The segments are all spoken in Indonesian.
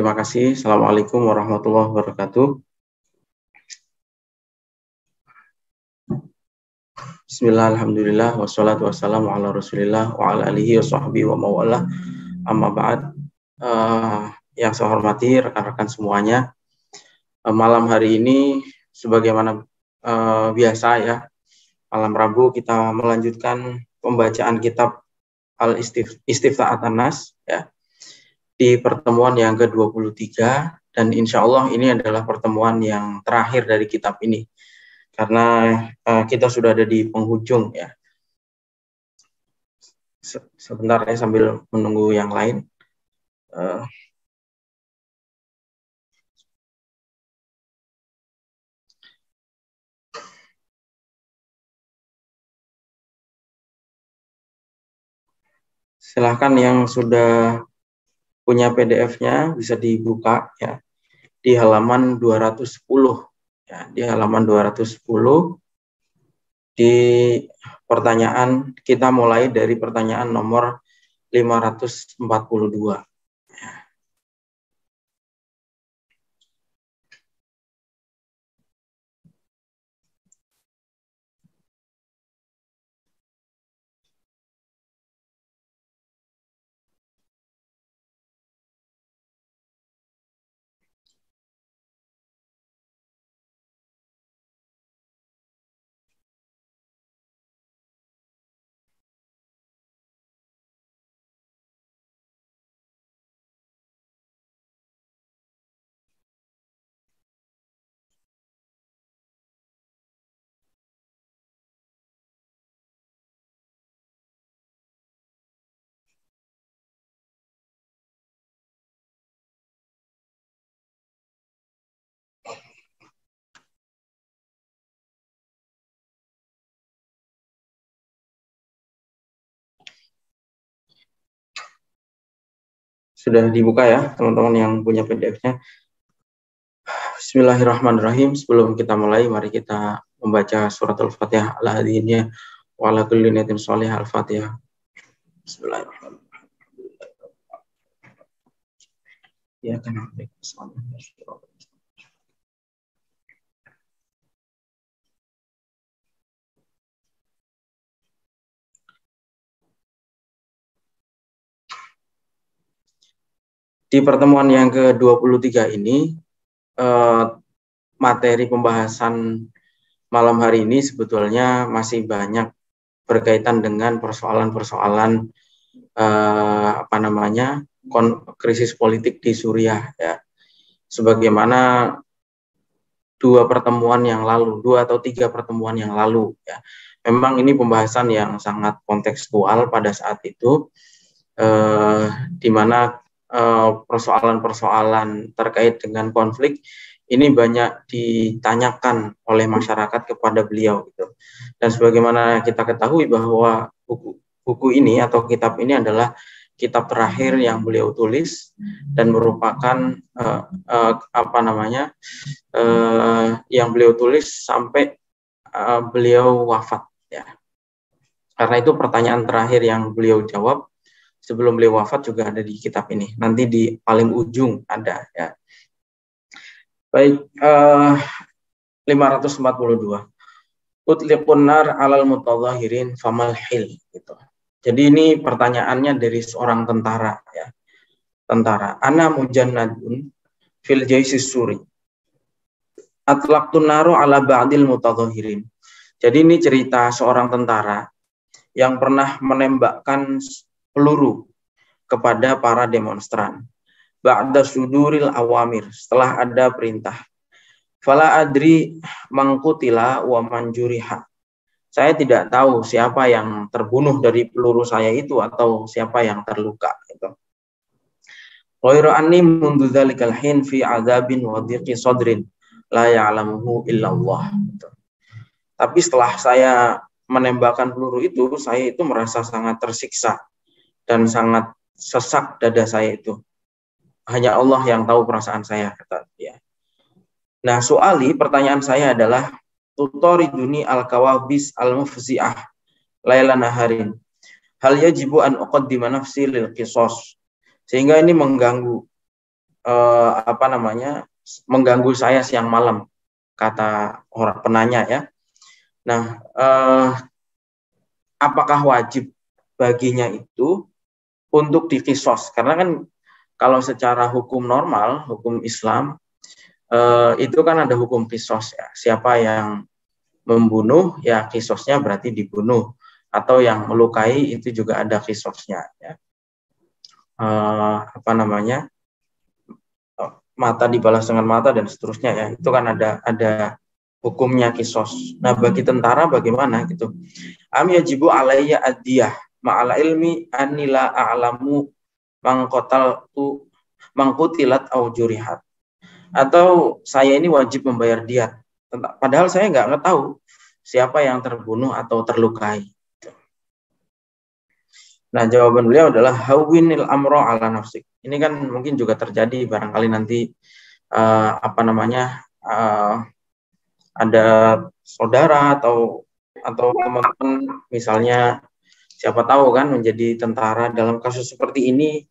Terima kasih. Assalamualaikum warahmatullahi wabarakatuh. Bismillah, alhamdulillah, wassalatu wassalamu ala rasulillah wa ala alihi wa sahbihi wa mawalah. Amma ba'd. Yang saya hormati rekan-rekan semuanya, malam hari ini sebagaimana biasa ya, malam Rabu kita melanjutkan pembacaan kitab Al-Istifta'at An-Nas ya, di pertemuan yang ke-23, dan insya Allah ini adalah pertemuan yang terakhir dari kitab ini karena kita sudah ada di penghujung ya. Sebentar ya sambil menunggu yang lain. Silahkan yang sudah punya PDF-nya bisa dibuka ya di halaman 210 ya, di halaman 210 di pertanyaan, kita mulai dari pertanyaan nomor 542. Sudah dibuka ya teman-teman yang punya PDF-nya. Bismillahirrahmanirrahim. Sebelum kita mulai, mari kita membaca surat Al-Fatihah ala hadhihi wa ala kulli niyatin shalihah. Al-Fatihah. Bismillahirrahmanirrahim. Ya kan. Di pertemuan yang ke-23 ini, materi pembahasan malam hari ini sebetulnya masih banyak berkaitan dengan persoalan-persoalan krisis politik di Suriah ya. Sebagaimana dua atau tiga pertemuan yang lalu ya. Memang ini pembahasan yang sangat kontekstual pada saat itu, di mana persoalan-persoalan terkait dengan konflik ini banyak ditanyakan oleh masyarakat kepada beliau gitu. Dan sebagaimana kita ketahui bahwa buku ini atau kitab ini adalah kitab terakhir yang beliau tulis dan merupakan yang beliau tulis sampai beliau wafat ya. Karena itu pertanyaan terakhir yang beliau jawab sebelum beliau wafat juga ada di kitab ini. Nanti di paling ujung ada ya. Baik, 542. Utliqun nar 'alal mutadhahirin famal hil gitu. Jadi ini pertanyaannya dari seorang tentara ya. Tentara, ana mujannadun fil jaisis suri. Atlaqtun naru 'ala ba'dil mutadhahirin. Jadi ini cerita seorang tentara yang pernah menembakkan peluru kepada para demonstran. Ba'da suduril awamir, setelah ada perintah. Fala adri mangkutila wa manjuriha. Saya tidak tahu siapa yang terbunuh dari peluru saya itu atau siapa yang terluka gitu. Ghairu anni mundu dzalikal hin fi adzabin wa dhiqi sadrin la ya'lamuhu illallah. Tapi setelah saya menembakkan peluru itu, saya itu merasa sangat tersiksa dan sangat sesak dada saya itu. Hanya Allah yang tahu perasaan saya, kata dia. Nah, pertanyaan saya adalah tutoriduni al-kawabis al-mufzi'ah laila naharin. Hal yajibu an uqaddima nafsi lil qisas. Sehingga ini mengganggu apa namanya, mengganggu saya siang malam, kata orang penanya ya. Nah, apakah wajib baginya itu untuk dikisos? Karena kan kalau secara hukum normal, hukum Islam, itu kan ada hukum kisos ya. Siapa yang membunuh ya kisosnya berarti dibunuh, atau yang melukai itu juga ada kisosnya ya. Apa namanya, mata dibalas dengan mata dan seterusnya ya, itu kan ada hukumnya kisos. Nah, bagi tentara bagaimana gitu? Am yajibu alayya adiyah ma'ala ilmi anila a'lamu mangkotaltu mangkutilat au jurihat. Atau saya ini wajib membayar diat, padahal saya nggak tahu siapa yang terbunuh atau terlukai. Nah, jawaban beliau adalah hawinil amro ala nafsik. Ini kan mungkin juga terjadi barangkali nanti apa namanya, ada saudara atau teman-teman misalnya, siapa tahu kan menjadi tentara dalam kasus seperti ini,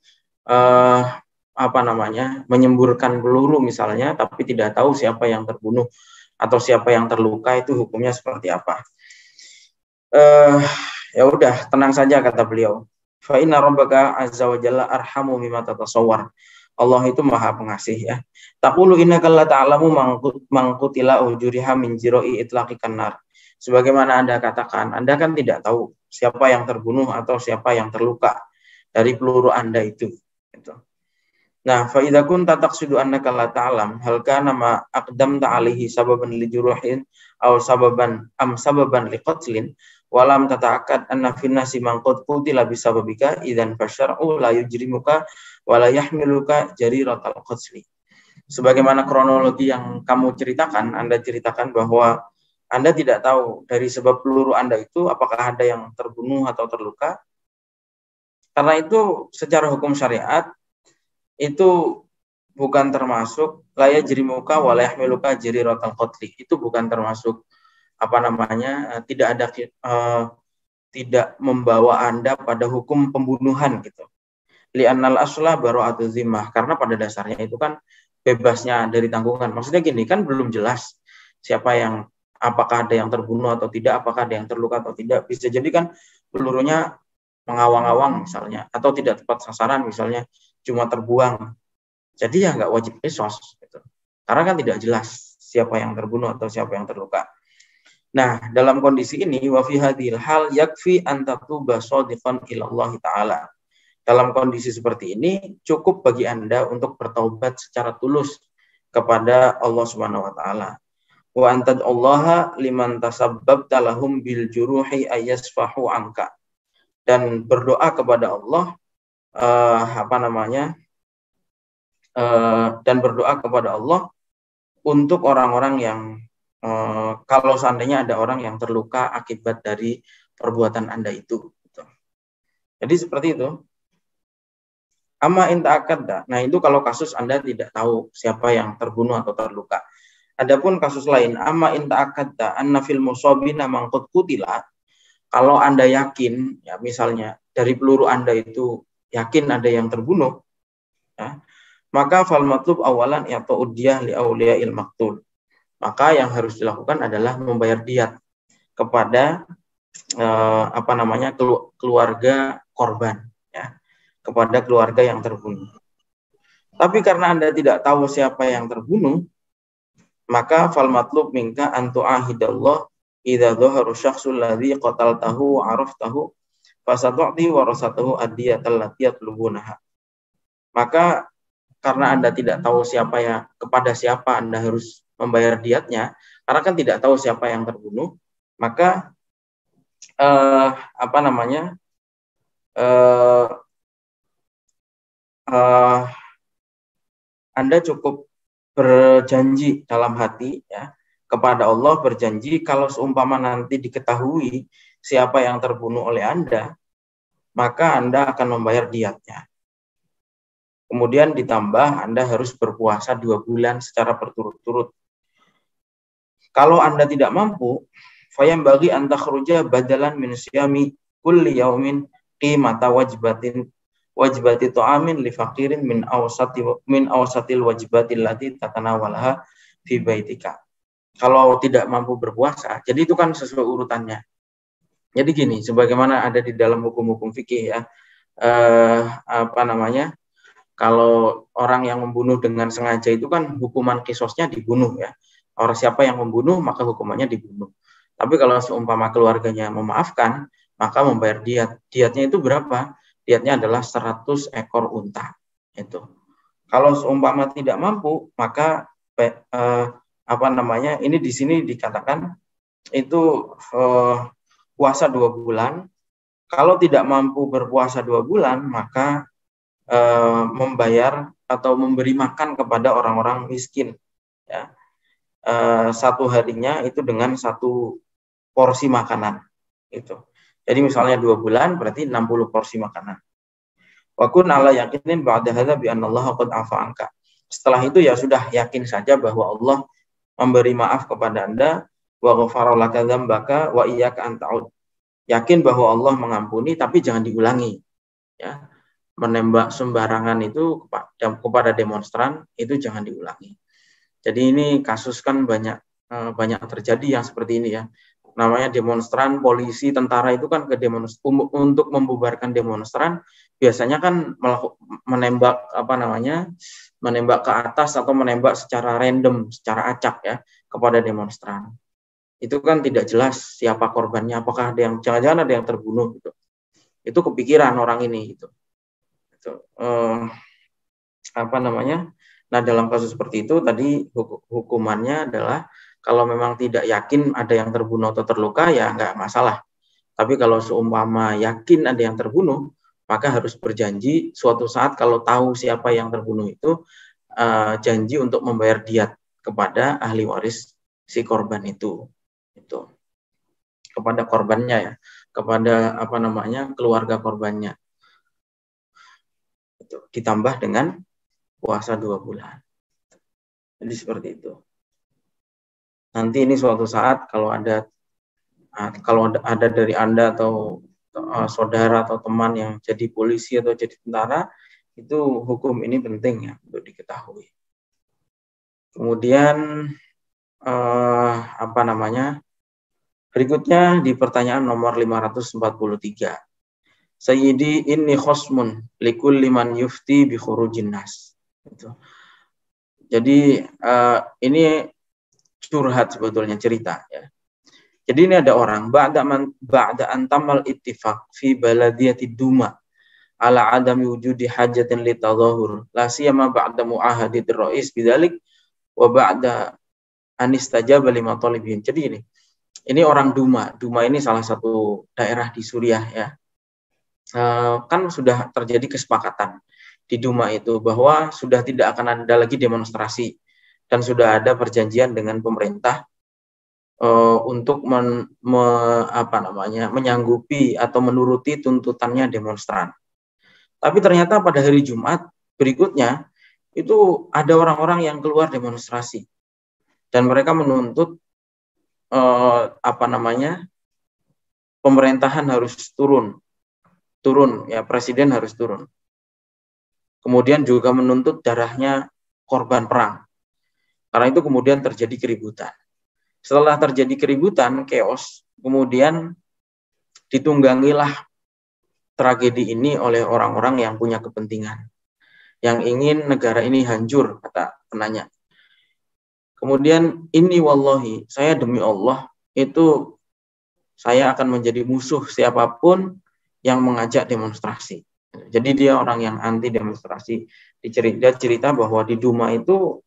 apa namanya, menyemburkan peluru misalnya, tapi tidak tahu siapa yang terbunuh atau siapa yang terluka, itu hukumnya seperti apa. Ya udah, tenang saja kata beliau. Fa inna rabbaka azza wa jalla arhamu mimma tatasawwar. Allah itu maha pengasih ya. Taqulu innaka la ta'lamu mangkutila ujuriha min jiro'i itlaqikan nar. Sebagaimana Anda katakan, Anda kan tidak tahu siapa yang terbunuh atau siapa yang terluka dari peluru Anda itu. Gitu. Nah, fa idza kunta taqsidu annaka la ta'lam hal kana ma aqdamta alaihi sababan li juruhin aw sababan liqatlin walam tata'akkad anna fin nasi man qad qutila bisababika idzan fasyar'u la yujrimuka wa la yahmiluka jariratal qatli. Sebagaimana kronologi yang kamu ceritakan, Anda ceritakan bahwa Anda tidak tahu dari sebab peluru Anda itu apakah ada yang terbunuh atau terluka. Karena itu secara hukum syariat itu bukan termasuk la yajrimuka wa la yahmiluka jariratal qatli. Itu bukan termasuk apa namanya, tidak membawa Anda pada hukum pembunuhan gitu. Li'annal asla bara'atu zimmah, karena pada dasarnya itu kan bebasnya dari tanggungan. Maksudnya gini, kan belum jelas siapa yang, apakah ada yang terbunuh atau tidak, apakah ada yang terluka atau tidak. Bisa jadi kan pelurunya mengawang-awang misalnya, atau tidak tepat sasaran misalnya, cuma terbuang. Jadi ya nggak wajib qisas gitu. Karena kan tidak jelas siapa yang terbunuh atau siapa yang terluka. Nah, dalam kondisi ini, wa fi hadhil hal yakfi an tatuba shadiqan ila Allah taala. Dalam kondisi seperti ini, cukup bagi Anda untuk bertaubat secara tulus kepada Allah Subhanahu wa taala. Wa antadallaha liman tasabbabta lahum bil juruhi ayasfahu anka. Dan berdoa kepada Allah dan berdoa kepada Allah untuk orang-orang yang kalau seandainya ada orang yang terluka akibat dari perbuatan Anda itu. Jadi seperti itu. Amma inta'akadda. Nah, itu kalau kasus Anda tidak tahu siapa yang terbunuh atau terluka. Adapun kasus lain, amma inta'akadda anna fil musabina man qad qutila. Kalau Anda yakin, ya misalnya dari peluru Anda itu yakin ada yang terbunuh, ya, maka fal matlub awalan ya'ta'udiyah li awliya'il maqtul. Maka yang harus dilakukan adalah membayar diat kepada keluarga korban, ya, kepada keluarga yang terbunuh. Tapi karena Anda tidak tahu siapa yang terbunuh, maka fal matlub minka an tu'ahidallah idza dhaharu syakhsul ladzi qataltahu wa araftahu fasatu'ti warasatahu ad-diyatal lati yatlubunaha. Maka karena Anda tidak tahu kepada siapa Anda harus membayar diatnya, karena kan tidak tahu siapa yang terbunuh, maka Anda cukup berjanji dalam hati, ya, kepada Allah, berjanji kalau seumpama nanti diketahui siapa yang terbunuh oleh Anda, maka Anda akan membayar diatnya. Kemudian ditambah Anda harus berpuasa 2 bulan secara berturut-turut. Kalau Anda tidak mampu, fayambaghi an takhruja badalan min siyami kulli yaumin qimata wajbatin wajibati tu'amin li faqirin min awsatil wajibatil lati tatanawalaha fi baitika. Kalau tidak mampu berpuasa, jadi itu kan sesuai urutannya. Jadi gini, sebagaimana ada di dalam hukum-hukum fikih ya, kalau orang yang membunuh dengan sengaja itu kan hukuman qisosnya dibunuh ya. Orang siapa yang membunuh maka hukumannya dibunuh. Tapi kalau seumpama keluarganya memaafkan, maka membayar diat. Diatnya itu berapa? Diatnya adalah 100 ekor unta. Itu. Kalau seumpama tidak mampu, maka ini di sini dikatakan itu puasa 2 bulan. Kalau tidak mampu berpuasa 2 bulan, maka membayar atau memberi makan kepada orang-orang miskin. Ya. Satu harinya itu dengan 1 porsi makanan. Itu. Jadi misalnya 2 bulan berarti 60 porsi makanan. Wa kun ala yaqinin ba'da hadza bi anna Allah qad afa anka. Setelah itu ya sudah yakin saja bahwa Allah memberi maaf kepada Anda, wa ghafara laka dzambaka wa iyyaka an ta'ud. Yakin bahwa Allah mengampuni tapi jangan diulangi. Ya. Menembak sembarangan itu kepada demonstran itu jangan diulangi. Jadi ini kasus kan banyak terjadi yang seperti ini ya. Namanya demonstran, polisi, tentara itu kan untuk membubarkan demonstran biasanya kan menembak menembak ke atas atau menembak secara random, secara acak ya kepada demonstran. Itu kan tidak jelas siapa korbannya, apakah ada yang jangan-jangan ada yang terbunuh gitu. Itu kepikiran orang ini gitu. Nah, dalam kasus seperti itu tadi hukumannya adalah kalau memang tidak yakin ada yang terbunuh atau terluka ya nggak masalah. Tapi kalau seumpama yakin ada yang terbunuh, maka harus berjanji suatu saat kalau tahu siapa yang terbunuh itu janji untuk membayar diat kepada ahli waris si korban itu kepada korbannya ya, kepada keluarga korbannya. Itu ditambah dengan puasa 2 bulan. Jadi seperti itu. Nanti ini suatu saat kalau ada dari Anda atau saudara atau teman yang jadi polisi atau jadi tentara, itu hukum ini penting ya untuk diketahui. Kemudian berikutnya di pertanyaan nomor 543. Sayyidi inni khosmun likulli man yufti bi khurujin nas. Jadi ini curhat sebetulnya cerita ya. Jadi ini ada orang ba'da an tamal ittifaq fi baladiyati Duma ala adami wujudi hajatin li tadhahur la siyama ba'da mu'ahadati rais bidzalik wa ba'da anistajaba lima talibin. Jadi ini orang Duma. Duma ini salah satu daerah di Suriah ya. Kan sudah terjadi kesepakatan di Duma itu bahwa sudah tidak akan ada lagi demonstrasi dan sudah ada perjanjian dengan pemerintah untuk menyanggupi atau menuruti tuntutannya demonstran. Tapi ternyata pada hari Jumat berikutnya itu ada orang-orang yang keluar demonstrasi dan mereka menuntut pemerintahan harus turun ya, presiden harus turun. Kemudian juga menuntut darahnya korban perang. Karena itu kemudian terjadi keributan. Setelah terjadi keributan, chaos, kemudian ditunggangilah tragedi ini oleh orang-orang yang punya kepentingan, yang ingin negara ini hancur, kata penanya. Kemudian ini wallahi, saya demi Allah, itu saya akan menjadi musuh siapapun yang mengajak demonstrasi. Jadi dia orang yang anti demonstrasi. Dia cerita bahwa di Duma itu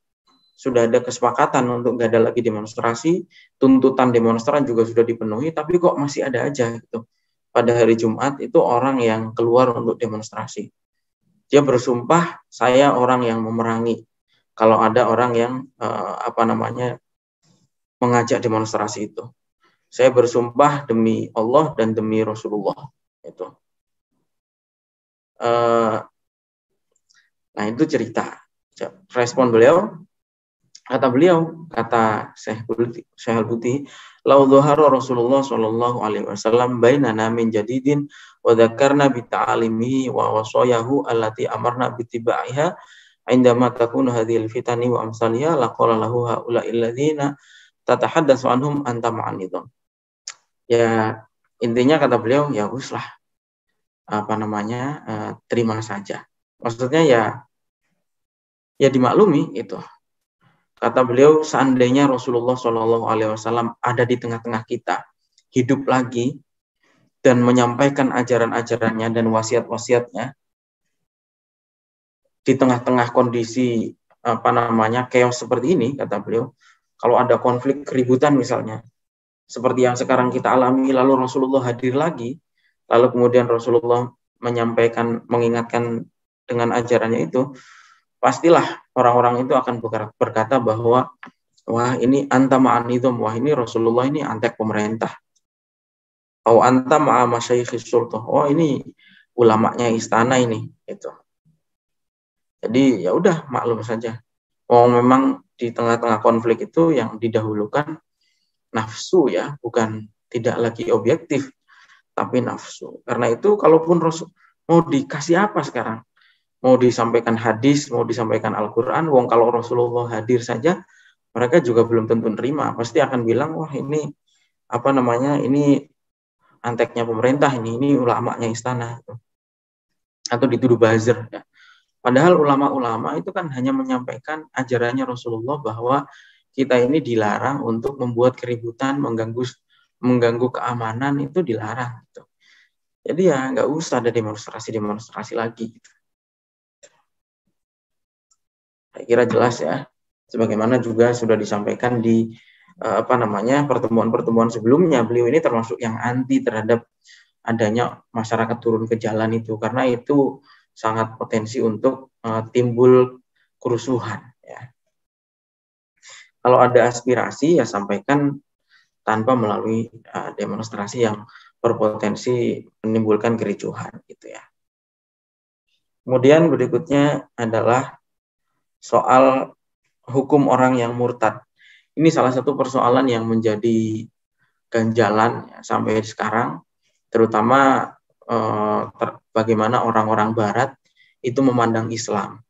sudah ada kesepakatan untuk nggak ada lagi demonstrasi, tuntutan demonstran juga sudah dipenuhi, tapi kok masih ada aja gitu. Pada hari Jumat itu orang yang keluar untuk demonstrasi. Dia bersumpah, saya orang yang memerangi. Kalau ada orang yang mengajak demonstrasi itu, saya bersumpah demi Allah dan demi Rasulullah. Itu. Nah itu cerita. Respon beliau, Kata beliau, kata Syekh Al-Buti, "Lau dhahara Rasulullah sallallahu alaihi wasallam bainana min jadidin wa dzakarna bi ta'alimihi wa wasayahu allati amarna bi tibaiha indama takunu hadhil fitani wa amsalha laqala lahu haula'il ladzina tatahaddatsu anhum anta ma'anidun." Ya, intinya kata beliau, ya uslah terima saja. Maksudnya ya dimaklumi itu. Kata beliau, seandainya Rasulullah Shallallahu Alaihi Wasallam ada di tengah-tengah kita, hidup lagi dan menyampaikan ajaran-ajarannya dan wasiat-wasiatnya di tengah-tengah kondisi chaos seperti ini, kata beliau, kalau ada konflik keributan misalnya, seperti yang sekarang kita alami, lalu Rasulullah hadir lagi, lalu kemudian Rasulullah menyampaikan, mengingatkan dengan ajarannya itu, pastilah orang-orang itu akan berkata bahwa wah ini anta ma'anidhum, wah ini Rasulullah ini antek pemerintah. Oh anta ma'a masyayikhis sultan, oh ini ulamanya istana ini, itu. Jadi ya udah maklum saja. Oh memang di tengah-tengah konflik itu yang didahulukan nafsu ya, bukan tidak lagi objektif, tapi nafsu. Karena itu kalaupun Rasul mau dikasih apa sekarang? Mau disampaikan hadis, mau disampaikan Al-Quran, wong kalau Rasulullah hadir saja, mereka juga belum tentu nerima. Pasti akan bilang, wah ini ini anteknya pemerintah, ini ulamanya istana, atau dituduh buzzer. Ya. Padahal ulama-ulama itu kan hanya menyampaikan ajarannya Rasulullah bahwa kita ini dilarang untuk membuat keributan, mengganggu keamanan, itu dilarang. Gitu. Jadi ya nggak usah ada demonstrasi lagi. Gitu. Saya kira jelas ya, sebagaimana juga sudah disampaikan di pertemuan-pertemuan sebelumnya, beliau ini termasuk yang anti terhadap adanya masyarakat turun ke jalan itu, karena itu sangat potensi untuk timbul kerusuhan. Ya. Kalau ada aspirasi ya sampaikan tanpa melalui demonstrasi yang berpotensi menimbulkan kericuhan, gitu ya. Kemudian berikutnya adalah soal hukum orang yang murtad. Ini salah satu persoalan yang menjadi ganjalan ya, sampai sekarang, terutama bagaimana orang-orang Barat itu memandang Islam.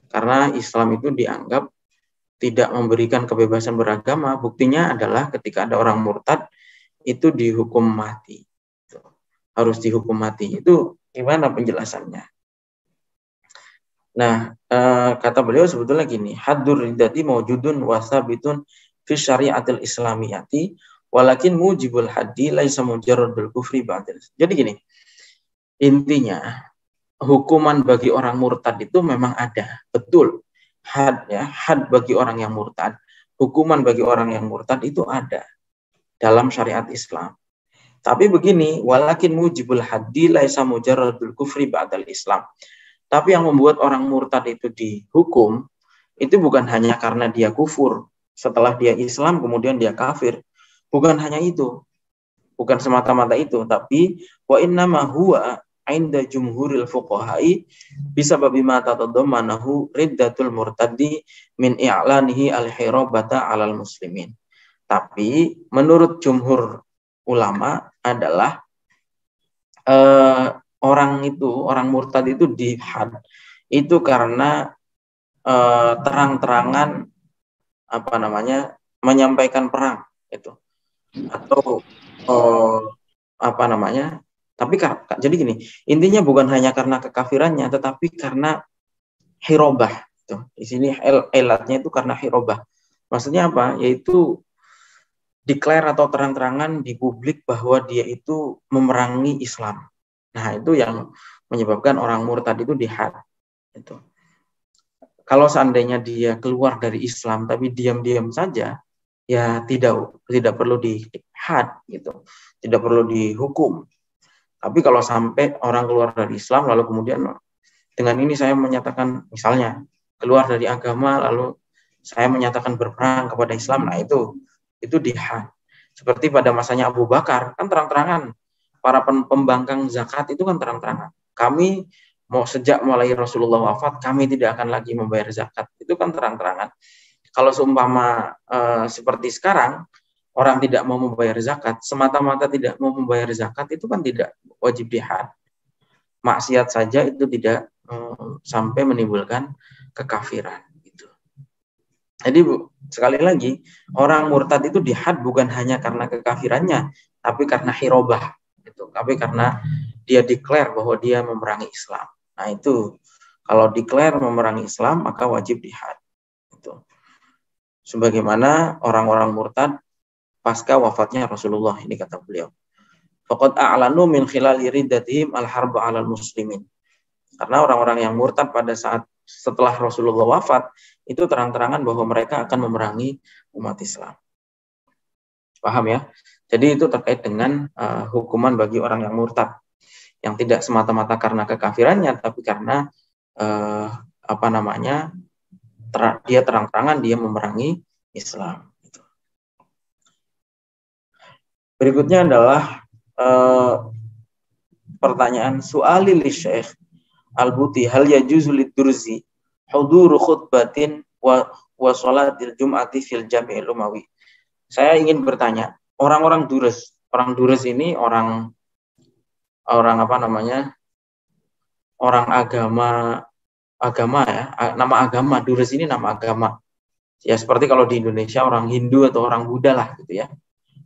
Karena Islam itu dianggap tidak memberikan kebebasan beragama. Buktinya adalah ketika ada orang murtad itu dihukum mati. Harus dihukum mati. Itu gimana penjelasannya? Nah, kata beliau sebetulnya gini, haddur riddati mawjudun wasabitun fi syariatil islamiyati walakin mujibul haddi laisa mujarradul kufri ba'dal. Jadi gini, intinya hukuman bagi orang murtad itu memang ada, betul. Had bagi orang yang murtad, hukuman bagi orang yang murtad itu ada dalam syariat Islam. Tapi begini, walakin mujibul haddi laisa mujarradul kufri ba'dal Islam. Tapi yang membuat orang murtad itu dihukum, itu bukan hanya karena dia kufur, setelah dia Islam kemudian dia kafir. Bukan hanya itu. Bukan semata-mata itu, tapi wa innama huwa inda jumhuril fuqahai bisababi ma tatadammanahu riddatul murtaddi min i'lanihi al-hirabata 'alal muslimin. Tapi menurut jumhur ulama adalah orang murtad itu dihad itu karena terang-terangan menyampaikan perang itu, atau tapi jadi gini, intinya bukan hanya karena kekafirannya tetapi karena hirobah itu. Di sini elatnya itu karena hirobah. Maksudnya apa? Yaitu declare atau terang-terangan di publik bahwa dia itu memerangi Islam. Nah, itu yang menyebabkan orang murtad itu dihad. Itu. Kalau seandainya dia keluar dari Islam tapi diam-diam saja, ya tidak perlu dihad gitu. Tidak perlu dihukum. Tapi kalau sampai orang keluar dari Islam lalu kemudian dengan ini saya menyatakan misalnya keluar dari agama lalu saya menyatakan berperang kepada Islam, nah itu dihad. Seperti pada masanya Abu Bakar, kan terang-terangan para pembangkang zakat itu kan terang-terangan. Kami sejak mulai Rasulullah wafat, kami tidak akan lagi membayar zakat. Itu kan terang-terangan. Kalau seumpama seperti sekarang orang tidak mau membayar zakat, semata-mata tidak mau membayar zakat itu kan tidak wajib jihad. Maksiat saja itu tidak sampai menimbulkan kekafiran. Gitu. Jadi sekali lagi orang murtad itu jihad bukan hanya karena kekafirannya, tapi karena hirobah. Gitu. Tapi karena dia declare bahwa dia memerangi Islam. Nah itu kalau declare memerangi Islam maka wajib jihad. Gitu. Sebagaimana orang-orang murtad pasca wafatnya Rasulullah, ini kata beliau. Faqad a'lanu min khilali riddatihim al-harba 'alal muslimin. Karena orang-orang yang murtad pada saat setelah Rasulullah wafat itu terang-terangan bahwa mereka akan memerangi umat Islam. Paham ya? Jadi itu terkait dengan hukuman bagi orang yang murtad, yang tidak semata-mata karena kekafirannya, tapi karena dia terang-terangan dia memerangi Islam. Berikutnya adalah pertanyaan su'ali li Syekh Al-Buti, hal yajuzu lidurzi huduru khutbatin wa sholatil jum'ati fil jami'il umawi. Saya ingin bertanya, orang Durus ini orang agama ya, nama agama. Durus ini nama agama. Ya seperti kalau di Indonesia orang Hindu atau orang Buddha lah gitu ya.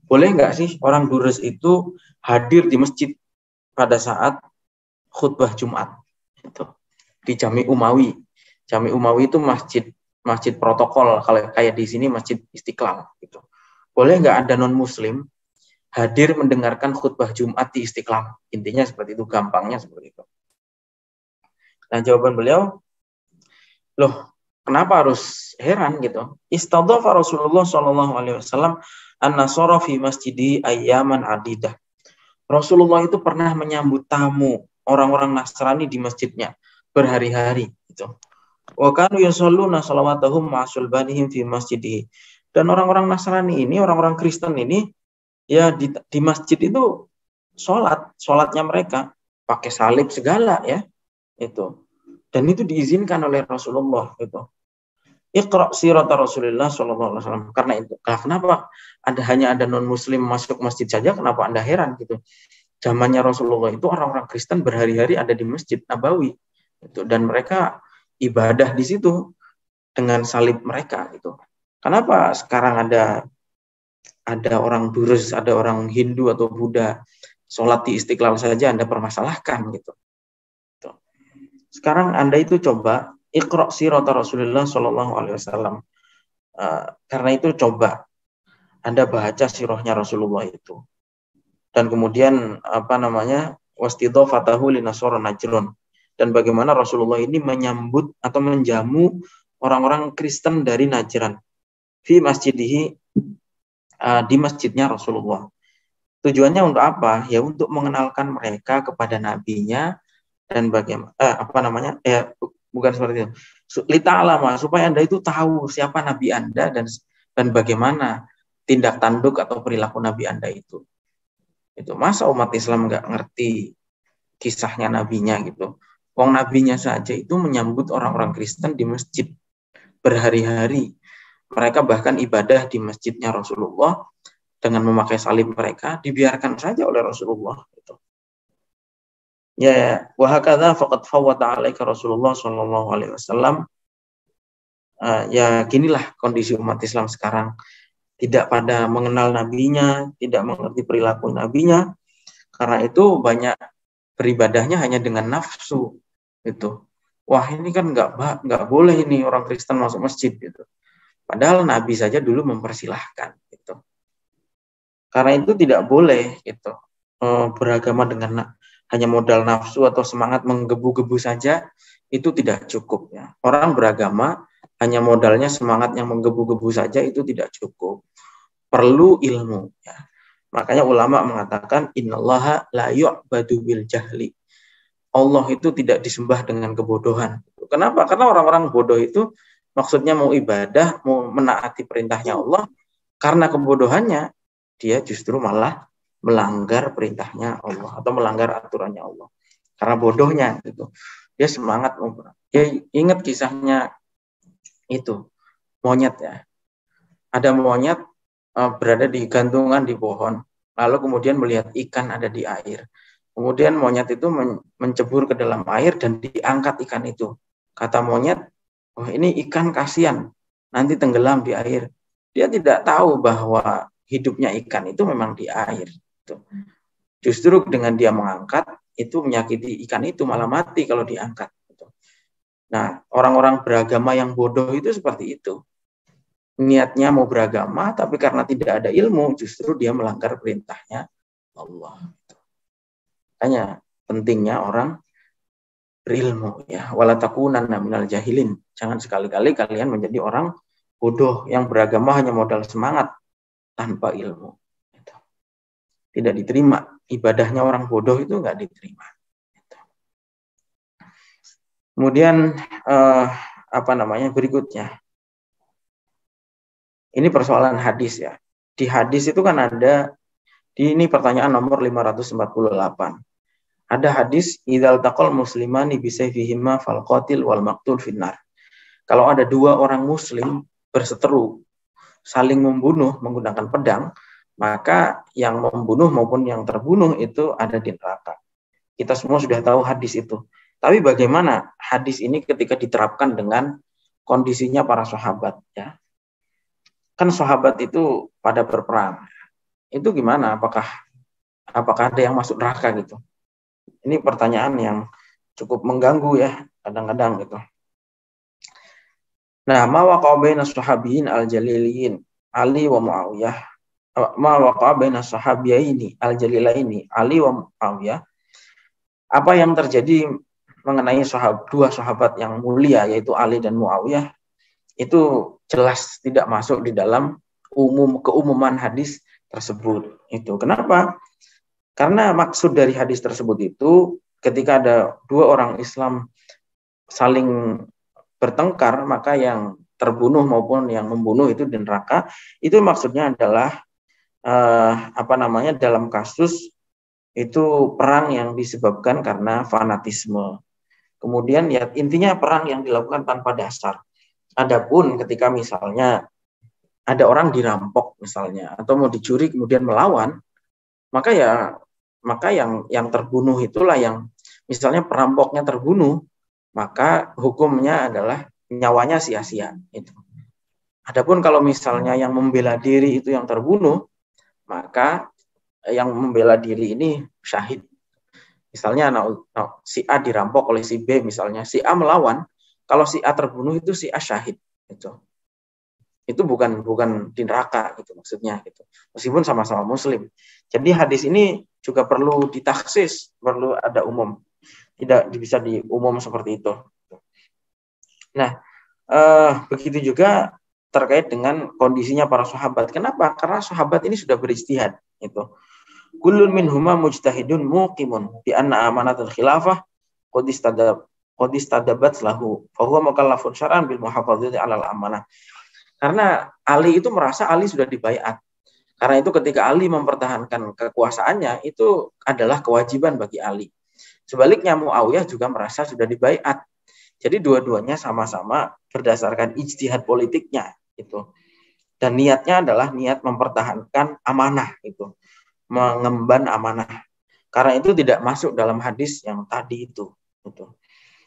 Boleh nggak sih orang Durus itu hadir di masjid pada saat khutbah Jumat itu di Jami Umawi. Jami Umawi itu masjid protokol, kalau kayak di sini Masjid Istiqlal gitu. Boleh nggak ada non Muslim hadir mendengarkan khutbah Jumat di Istiqlal? Intinya seperti itu, gampangnya seperti itu. Nah jawaban beliau, loh kenapa harus heran gitu? Istadhafa Rasulullah SAW an-nasara fi masjidi ayyaman adidah. Rasulullah itu pernah menyambut tamu orang-orang Nasrani di masjidnya berhari-hari gitu. Wa kanu yusalluna salawatahum ma'sulbanihim fi masjidihi. Dan orang-orang Nasrani ini, orang-orang Kristen ini ya di masjid itu sholatnya mereka pakai salib segala ya itu. Dan itu diizinkan oleh Rasulullah gitu. Iqra' sirata Rasulullah SAW. Karena itu. Kenapa hanya ada non-muslim masuk masjid saja, kenapa Anda heran gitu? Zamannya Rasulullah itu orang-orang Kristen berhari-hari ada di Masjid Nabawi gitu, dan mereka ibadah di situ dengan salib mereka gitu. Kenapa sekarang ada orang Durus, ada orang Hindu atau Buddha sholat di Istiqlal saja Anda permasalahkan gitu. Sekarang Anda itu coba Iqra' sirata Rasulullah SAW. Karena itu coba Anda baca sirahnya Rasulullah itu. Dan kemudian wastidhafatahu linasara Najran. Dan bagaimana Rasulullah ini menyambut atau menjamu orang-orang Kristen dari Najran. Fi masjidihi, di masjidnya Rasulullah. Tujuannya untuk apa? Ya untuk mengenalkan mereka kepada nabinya dan bagaimana bukan seperti itu. Lita'lama, supaya Anda itu tahu siapa nabi Anda dan bagaimana tindak tanduk atau perilaku nabi Anda itu. Itu masa umat Islam nggak ngerti kisahnya nabinya gitu. Wong nabinya saja itu menyambut orang-orang Kristen di masjid berhari-hari. Mereka bahkan ibadah di masjidnya Rasulullah dengan memakai salib mereka, dibiarkan saja oleh Rasulullah gitu. Ya, wa hakadha faqad fawwata 'alaika Rasulullah sallallahu alaihi wasallam. Ya ginilah kondisi umat Islam sekarang, tidak pada mengenal nabinya, tidak mengerti perilaku nabinya. Karena itu banyak beribadahnya hanya dengan nafsu gitu. Wah, ini kan nggak boleh ini orang Kristen masuk masjid gitu. Padahal Nabi saja dulu mempersilahkan gitu. Karena itu tidak boleh gitu. Beragama dengan hanya modal nafsu atau semangat menggebu-gebu saja itu tidak cukup ya. Orang beragama hanya modalnya semangat yang menggebu-gebu saja itu tidak cukup. Perlu ilmu ya. Makanya ulama mengatakan innallaha la yu'badu bil jahli. Allah itu tidak disembah dengan kebodohan. Kenapa? Karena orang-orang bodoh itu maksudnya mau ibadah, mau menaati perintahnya Allah, karena kebodohannya dia justru malah melanggar perintahnya Allah atau melanggar aturannya Allah. Karena bodohnya gitu. Dia semangat, dia ingat kisahnya itu monyet ya. Ada monyet berada di gantungan di pohon, lalu kemudian melihat ikan ada di air. Kemudian monyet itu mencebur ke dalam air dan diangkat ikan itu. Kata monyet, oh ini ikan kasihan, nanti tenggelam di air. Dia tidak tahu bahwa hidupnya ikan itu memang di air. Justru dengan dia mengangkat, itu menyakiti ikan itu, malah mati kalau diangkat. Nah, orang-orang beragama yang bodoh itu seperti itu. Niatnya mau beragama, tapi karena tidak ada ilmu, justru dia melanggar perintahnya Allah. Makanya pentingnya orang berilmu ya. Wala takunanna minal jahilin. Jangan sekali-kali kalian menjadi orang bodoh yang beragama hanya modal semangat tanpa ilmu. Tidak diterima. Ibadahnya orang bodoh itu nggak diterima. Kemudian berikutnya. Ini persoalan hadis ya. Di hadis itu kan ada, ini pertanyaan nomor 548. Ada hadis, idzal taqal muslimani bisayfihima fal qatil wal maqtul finnar. Kalau ada dua orang muslim berseteru, saling membunuh menggunakan pedang, maka yang membunuh maupun yang terbunuh itu ada di neraka. Kita semua sudah tahu hadis itu. Tapi bagaimana hadis ini ketika diterapkan dengan kondisinya para sahabat ya? Kan sahabat itu pada berperang. Itu gimana? Apakah ada yang masuk neraka gitu? Ini pertanyaan yang cukup mengganggu ya kadang-kadang gitu. Nah, ma waqa'a baina sahabiyyin al-jaliliyin Ali wa Muawiyah. Ma waqa'a baina sahabiyaini al-jalilaini Ali wa Muawiyah. Apa yang terjadi mengenai dua sahabat yang mulia yaitu Ali dan Muawiyah itu jelas tidak masuk di dalam keumuman hadis tersebut. Itu kenapa? Karena maksud dari hadis tersebut itu ketika ada dua orang Islam saling bertengkar, maka yang terbunuh maupun yang membunuh itu di neraka. Itu maksudnya adalah dalam kasus itu perang yang disebabkan karena fanatisme. Kemudian ya intinya perang yang dilakukan tanpa dasar. Adapun ketika misalnya ada orang dirampok misalnya atau mau dicuri kemudian melawan, maka yang terbunuh itulah yang misalnya perampoknya terbunuh, maka hukumnya adalah nyawanya sia-sia itu. Adapun kalau misalnya yang membela diri itu yang terbunuh, maka yang membela diri ini syahid. Misalnya si A dirampok oleh si B, misalnya si A melawan, kalau si A terbunuh itu si A syahid itu bukan di neraka gitu maksudnya gitu. Meskipun sama-sama muslim. Jadi hadis ini juga perlu ditaksis, perlu ada umum. Tidak bisa diumum seperti itu. Nah, begitu juga terkait dengan kondisinya para sahabat. Kenapa? Karena sahabat ini sudah berijtihad itu. Kullun minhuma mujtahidun muqimun bi anna amanatul khilafah qad istadabat lahu fa huwa mukallafun syar'an bil muhafadzati 'alal amanah. Karena Ali itu merasa Ali sudah dibaiat. Karena itu ketika Ali mempertahankan kekuasaannya itu adalah kewajiban bagi Ali. Sebaliknya Muawiyah juga merasa sudah dibaiat. Jadi dua-duanya sama-sama berdasarkan ijtihad politiknya itu. Dan niatnya adalah niat mempertahankan amanah itu. Mengemban amanah. Karena itu tidak masuk dalam hadis yang tadi itu.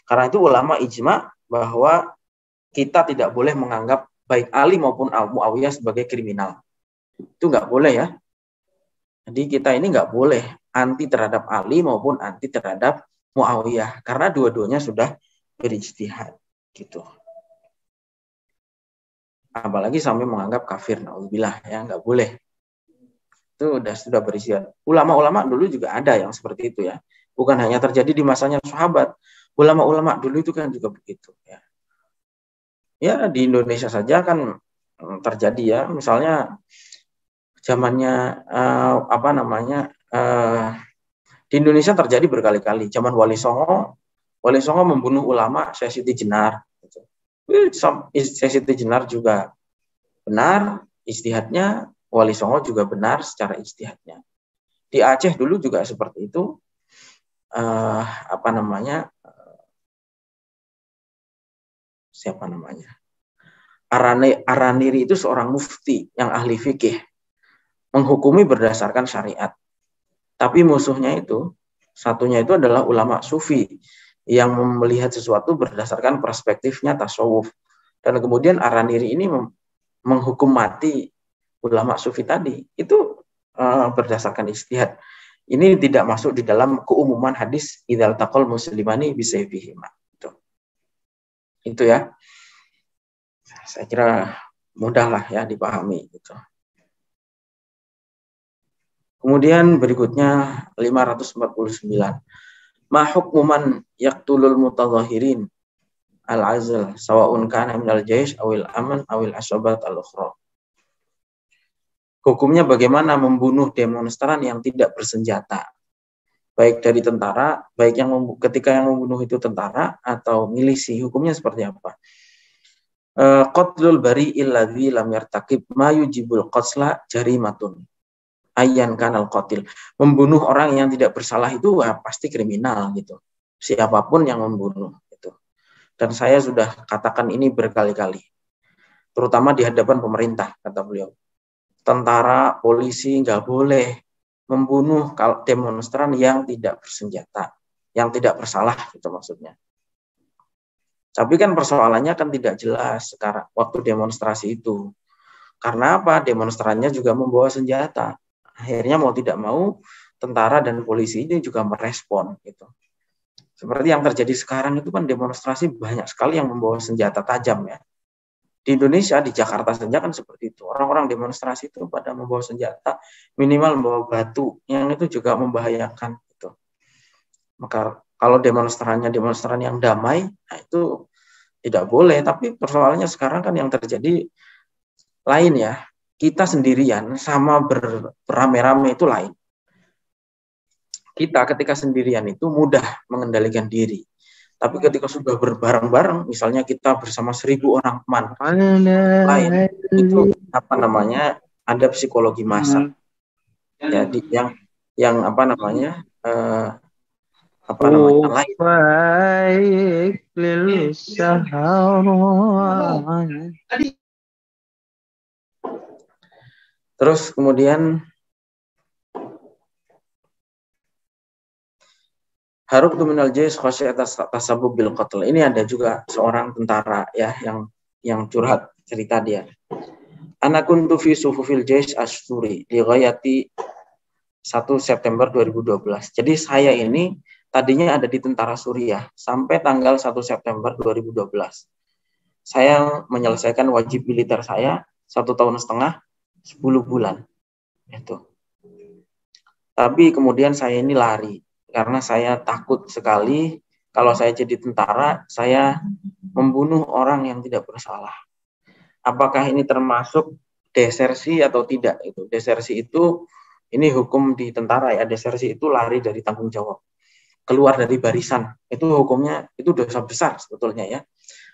Karena itu ulama ijma bahwa kita tidak boleh menganggap baik Ali maupun Muawiyah sebagai kriminal. Itu nggak boleh ya. Jadi kita ini nggak boleh anti terhadap Ali maupun anti terhadap Muawiyah. Karena dua-duanya sudah berijtihad. Gitu. Apalagi sampai menganggap kafir. Na'udzubillah ya, nggak boleh. Itu sudah berisian. Ulama-ulama dulu juga ada yang seperti itu ya. Bukan hanya terjadi di masanya sahabat. Ulama-ulama dulu itu kan juga begitu ya. Ya di Indonesia saja kan terjadi ya. Misalnya zamannya di Indonesia terjadi berkali-kali. Zaman Wali Songo membunuh ulama Syekh Siti Jenar. Syekh Siti Jenar juga benar ijtihadnya. Wali Songo juga benar secara ijtihadnya. Di Aceh dulu juga seperti itu. Araniri itu seorang mufti yang ahli fikih, menghukumi berdasarkan syariat. Tapi musuhnya itu, satunya itu adalah ulama sufi yang melihat sesuatu berdasarkan perspektifnya tasawuf. Dan kemudian Araniri ini menghukum mati ulama sufi tadi. Itu berdasarkan ijtihad. Ini tidak masuk di dalam keumuman hadis idzal taqal muslimani bisayfihima. Itu ya. Saya kira mudah lah ya dipahami gitu. Kemudian berikutnya 549. Ma hukmu man yaqtulul mutadhahirin al-azl sawa'un kana minal jaish awil aman awil asabat al-ukhra. Hukumnya bagaimana membunuh demonstran yang tidak bersenjata, baik dari tentara, baik yang ketika yang membunuh itu tentara atau milisi, hukumnya seperti apa? Qatlul bari'il ladzi lam yartakib ma yujibul qatla jarimatun ayyan kanal qatil. Membunuh orang yang tidak bersalah itu pasti kriminal gitu. Siapapun yang membunuh itu. Dan saya sudah katakan ini berkali-kali. Terutama di hadapan pemerintah, kata beliau. Tentara, polisi nggak boleh membunuh demonstran yang tidak bersenjata, yang tidak bersalah, itu maksudnya. Tapi kan persoalannya kan tidak jelas sekarang waktu demonstrasi itu. Karena apa? Demonstrannya juga membawa senjata. Akhirnya mau tidak mau tentara dan polisi ini juga merespon gitu. Seperti yang terjadi sekarang itu kan demonstrasi banyak sekali yang membawa senjata tajam ya. Di Indonesia, di Jakarta saja kan seperti itu. Orang-orang demonstrasi itu pada membawa senjata, minimal membawa batu, yang itu juga membahayakan. Gitu. Maka kalau demonstran yang damai, nah itu tidak boleh. Tapi persoalannya sekarang kan yang terjadi lain ya. Kita sendirian sama beramai-ramai itu lain. Kita ketika sendirian itu mudah mengendalikan diri. Tapi ketika sudah berbareng-bareng, misalnya kita bersama 1.000 orang teman lain, itu apa namanya? Ada psikologi massa. Jadi yang apa namanya? Lain. Terus kemudian Haruk minal jais khasyat tasabub bil qatl. Ini ada juga seorang tentara ya yang curhat cerita dia. Ana kuntu fi sufufil jais Asturi li ghayati 1 September 2012. Jadi saya ini tadinya ada di tentara Suriah sampai tanggal 1 September 2012. Saya menyelesaikan wajib militer saya 1,5 tahun, 10 bulan. Itu. Tapi kemudian saya ini lari. Karena saya takut sekali kalau saya jadi tentara, saya membunuh orang yang tidak bersalah. Apakah ini termasuk desersi atau tidak? Itu desersi itu, ini hukum di tentara ya, desersi itu lari dari tanggung jawab. Keluar dari barisan, itu hukumnya, itu dosa besar sebetulnya ya.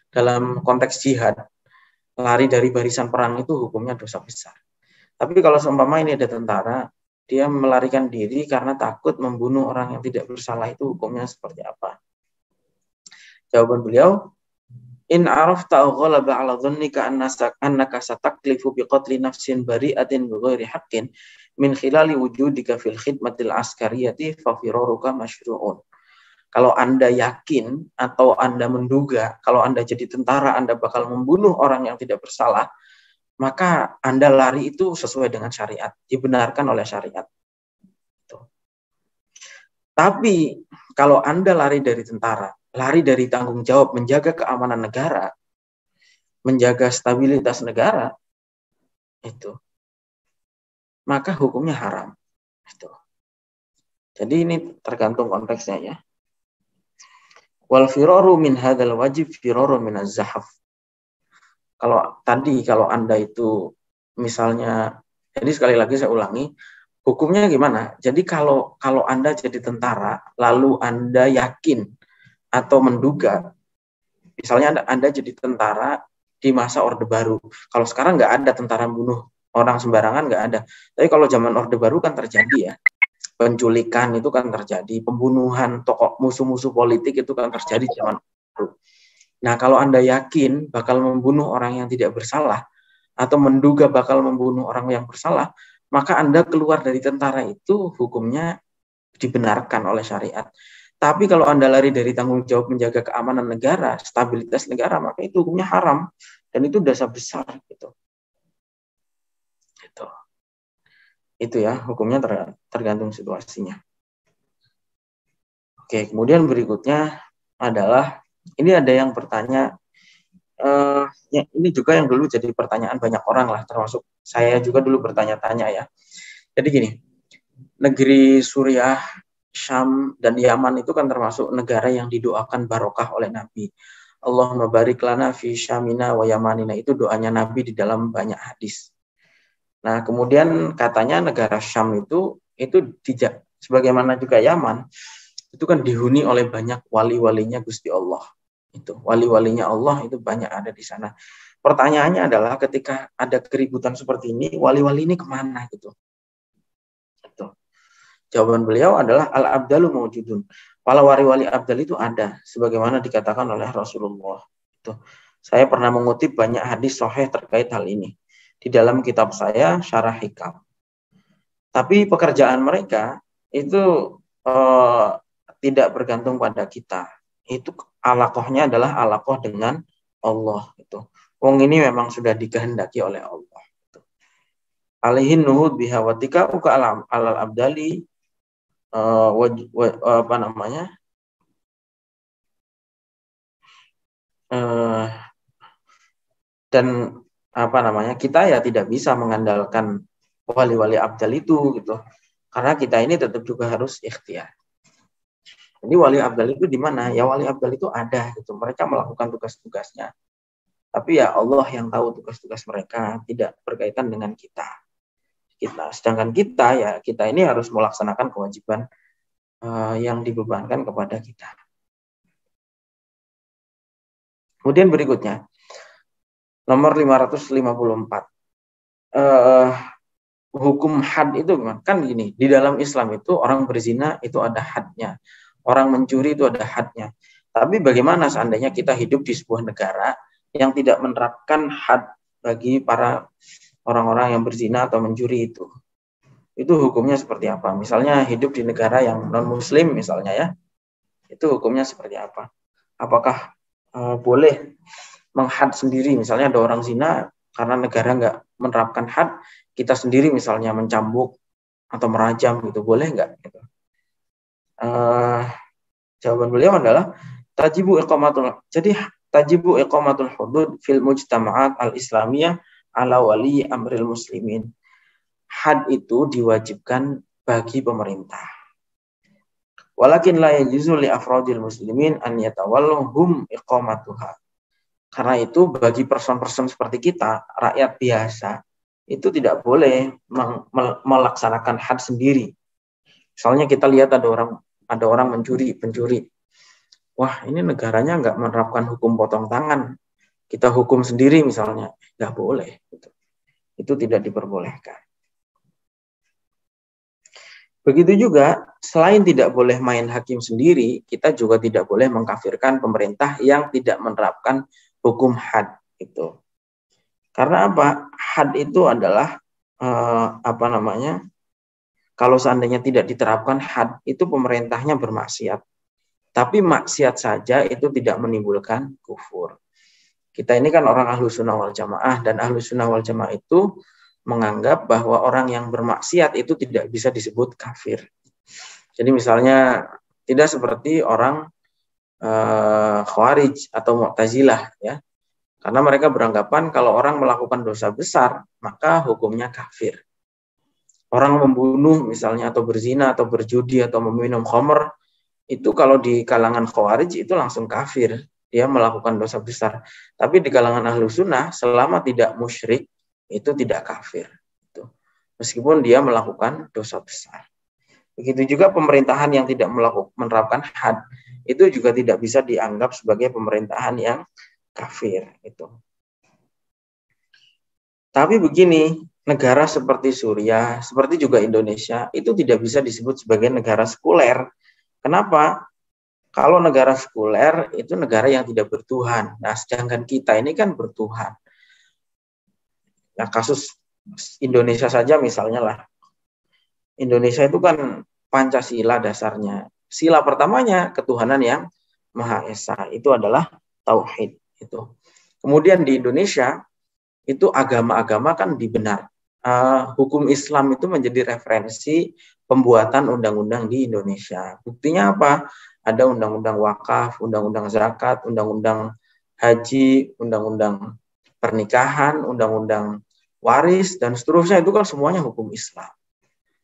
Dalam konteks jihad, lari dari barisan perang itu hukumnya dosa besar. Tapi kalau seumpama ini ada tentara, dia melarikan diri karena takut membunuh orang yang tidak bersalah, itu hukumnya seperti apa? Jawaban beliau, in arafta ghalaba ala dhannika annaka sataklifu biqatli nafsin bari'atin bighairi haqqin min khilali wujudika fil khidmatil askariyati fa firaruka masyru'un. Kalau Anda yakin atau Anda menduga kalau Anda jadi tentara Anda bakal membunuh orang yang tidak bersalah, maka Anda lari itu sesuai dengan syariat, dibenarkan oleh syariat. Tapi kalau Anda lari dari tentara, lari dari tanggung jawab menjaga keamanan negara, menjaga stabilitas negara, itu, maka hukumnya haram. Itu. Jadi ini tergantung konteksnya ya. Wal firaru min hadzal wajib firaru min az-zahaf. Kalau Anda itu misalnya, jadi sekali lagi saya ulangi, hukumnya gimana? Jadi kalau Anda jadi tentara, lalu Anda yakin atau menduga, misalnya Anda jadi tentara di masa Orde Baru. Kalau sekarang nggak ada tentara bunuh orang sembarangan, nggak ada. Tapi kalau zaman Orde Baru kan terjadi ya. Penculikan itu kan terjadi, pembunuhan tokoh musuh-musuh politik itu kan terjadi zaman Orde Baru. Nah, kalau Anda yakin bakal membunuh orang yang tidak bersalah atau menduga bakal membunuh orang yang bersalah, maka Anda keluar dari tentara itu hukumnya dibenarkan oleh syariat. Tapi kalau Anda lari dari tanggung jawab menjaga keamanan negara, stabilitas negara, maka itu hukumnya haram dan itu dosa besar gitu. Itu ya, hukumnya tergantung situasinya. Oke, kemudian berikutnya adalah ini ada yang bertanya, ya, ini juga yang dulu jadi pertanyaan banyak orang lah, termasuk saya juga dulu bertanya-tanya ya. Jadi gini, negeri Suriah, Syam, dan Yaman itu kan termasuk negara yang didoakan barokah oleh Nabi. Allahumma barik lana fi Syamina wa Yamanina, itu doanya Nabi di dalam banyak hadis. Nah, kemudian katanya negara Syam itu tidak sebagaimana juga Yaman, itu kan dihuni oleh banyak wali-walinya Gusti Allah. Itu wali-walinya Allah itu banyak ada di sana. Pertanyaannya adalah ketika ada keributan seperti ini, wali-wali ini kemana gitu? Itu. Jawaban beliau adalah al-abdalu maujudun. Para wali-wali abdal itu ada, sebagaimana dikatakan oleh Rasulullah. Itu. Saya pernah mengutip banyak hadis sahih terkait hal ini di dalam kitab saya Syarah Hikam. Tapi pekerjaan mereka itu tidak bergantung pada kita. Itu alaqohnya adalah alaqoh dengan Allah. Itu. Wong ini memang sudah dikehendaki oleh Allah. Itu. Alihin nuhud bihawatika uka alal abdali apa namanya? Dan apa namanya? Kita ya tidak bisa mengandalkan wali-wali abdal itu gitu. Karena kita ini tetap juga harus ikhtiar. Jadi wali abdal itu di mana? Ya wali abdal itu ada gitu. Mereka melakukan tugas-tugasnya. Tapi ya Allah yang tahu tugas-tugas mereka, tidak berkaitan dengan kita. Sedangkan kita ini harus melaksanakan kewajiban yang dibebankan kepada kita. Kemudian berikutnya, nomor 554. Hukum had itu kan gini, di dalam Islam itu orang berzina itu ada hadnya. Orang mencuri itu ada hadnya. Tapi bagaimana seandainya kita hidup di sebuah negara yang tidak menerapkan had bagi para orang-orang yang berzina atau mencuri itu? Itu hukumnya seperti apa? Misalnya hidup di negara yang non-muslim misalnya ya, itu hukumnya seperti apa? Apakah boleh menghad sendiri? Misalnya ada orang zina, karena negara nggak menerapkan had, kita sendiri misalnya mencambuk atau merajam gitu, boleh nggak? Gitu. Jawaban beliau adalah tajibu iqamatul hudud fil mujtama'at al-islamiyah ala wali amril muslimin. Had itu diwajibkan bagi pemerintah. Walakin la yajuzu li afradil muslimin an yatawallahum iqamatuha. Karena itu bagi person-person seperti kita, rakyat biasa, itu tidak boleh melaksanakan had sendiri. Misalnya kita lihat ada orang pencuri. Wah, ini negaranya nggak menerapkan hukum potong tangan. Kita hukum sendiri misalnya, nggak boleh. Itu tidak diperbolehkan. Begitu juga, selain tidak boleh main hakim sendiri, kita juga tidak boleh mengkafirkan pemerintah yang tidak menerapkan hukum had itu. Karena apa? Had itu adalah kalau seandainya tidak diterapkan had, itu pemerintahnya bermaksiat. Tapi maksiat saja itu tidak menimbulkan kufur. Kita ini kan orang ahlu sunnah wal jamaah, dan ahlu sunnah wal jamaah itu menganggap bahwa orang yang bermaksiat itu tidak bisa disebut kafir. Jadi misalnya tidak seperti orang Khawarij atau Mu'tazilah ya. Karena mereka beranggapan kalau orang melakukan dosa besar, maka hukumnya kafir. Orang membunuh misalnya atau berzina atau berjudi atau meminum khamr, itu kalau di kalangan Khawarij itu langsung kafir. Dia melakukan dosa besar. Tapi di kalangan ahlu sunnah, selama tidak musyrik, itu tidak kafir. Meskipun dia melakukan dosa besar. Begitu juga pemerintahan yang tidak menerapkan had, itu juga tidak bisa dianggap sebagai pemerintahan yang kafir. Tapi begini, negara seperti Suriah, seperti juga Indonesia, itu tidak bisa disebut sebagai negara sekuler. Kenapa? Kalau negara sekuler itu negara yang tidak bertuhan. Nah, sedangkan kita ini kan bertuhan. Nah, kasus Indonesia saja misalnya lah. Indonesia itu kan Pancasila dasarnya. Sila pertamanya ketuhanan yang Maha Esa. Itu adalah tauhid itu. Kemudian di Indonesia itu agama-agama kan dibenar. Hukum Islam itu menjadi referensi pembuatan undang-undang di Indonesia. Buktinya apa? Ada undang-undang wakaf, undang-undang zakat, undang-undang haji, undang-undang pernikahan, undang-undang waris, dan seterusnya. Itu kan semuanya hukum Islam.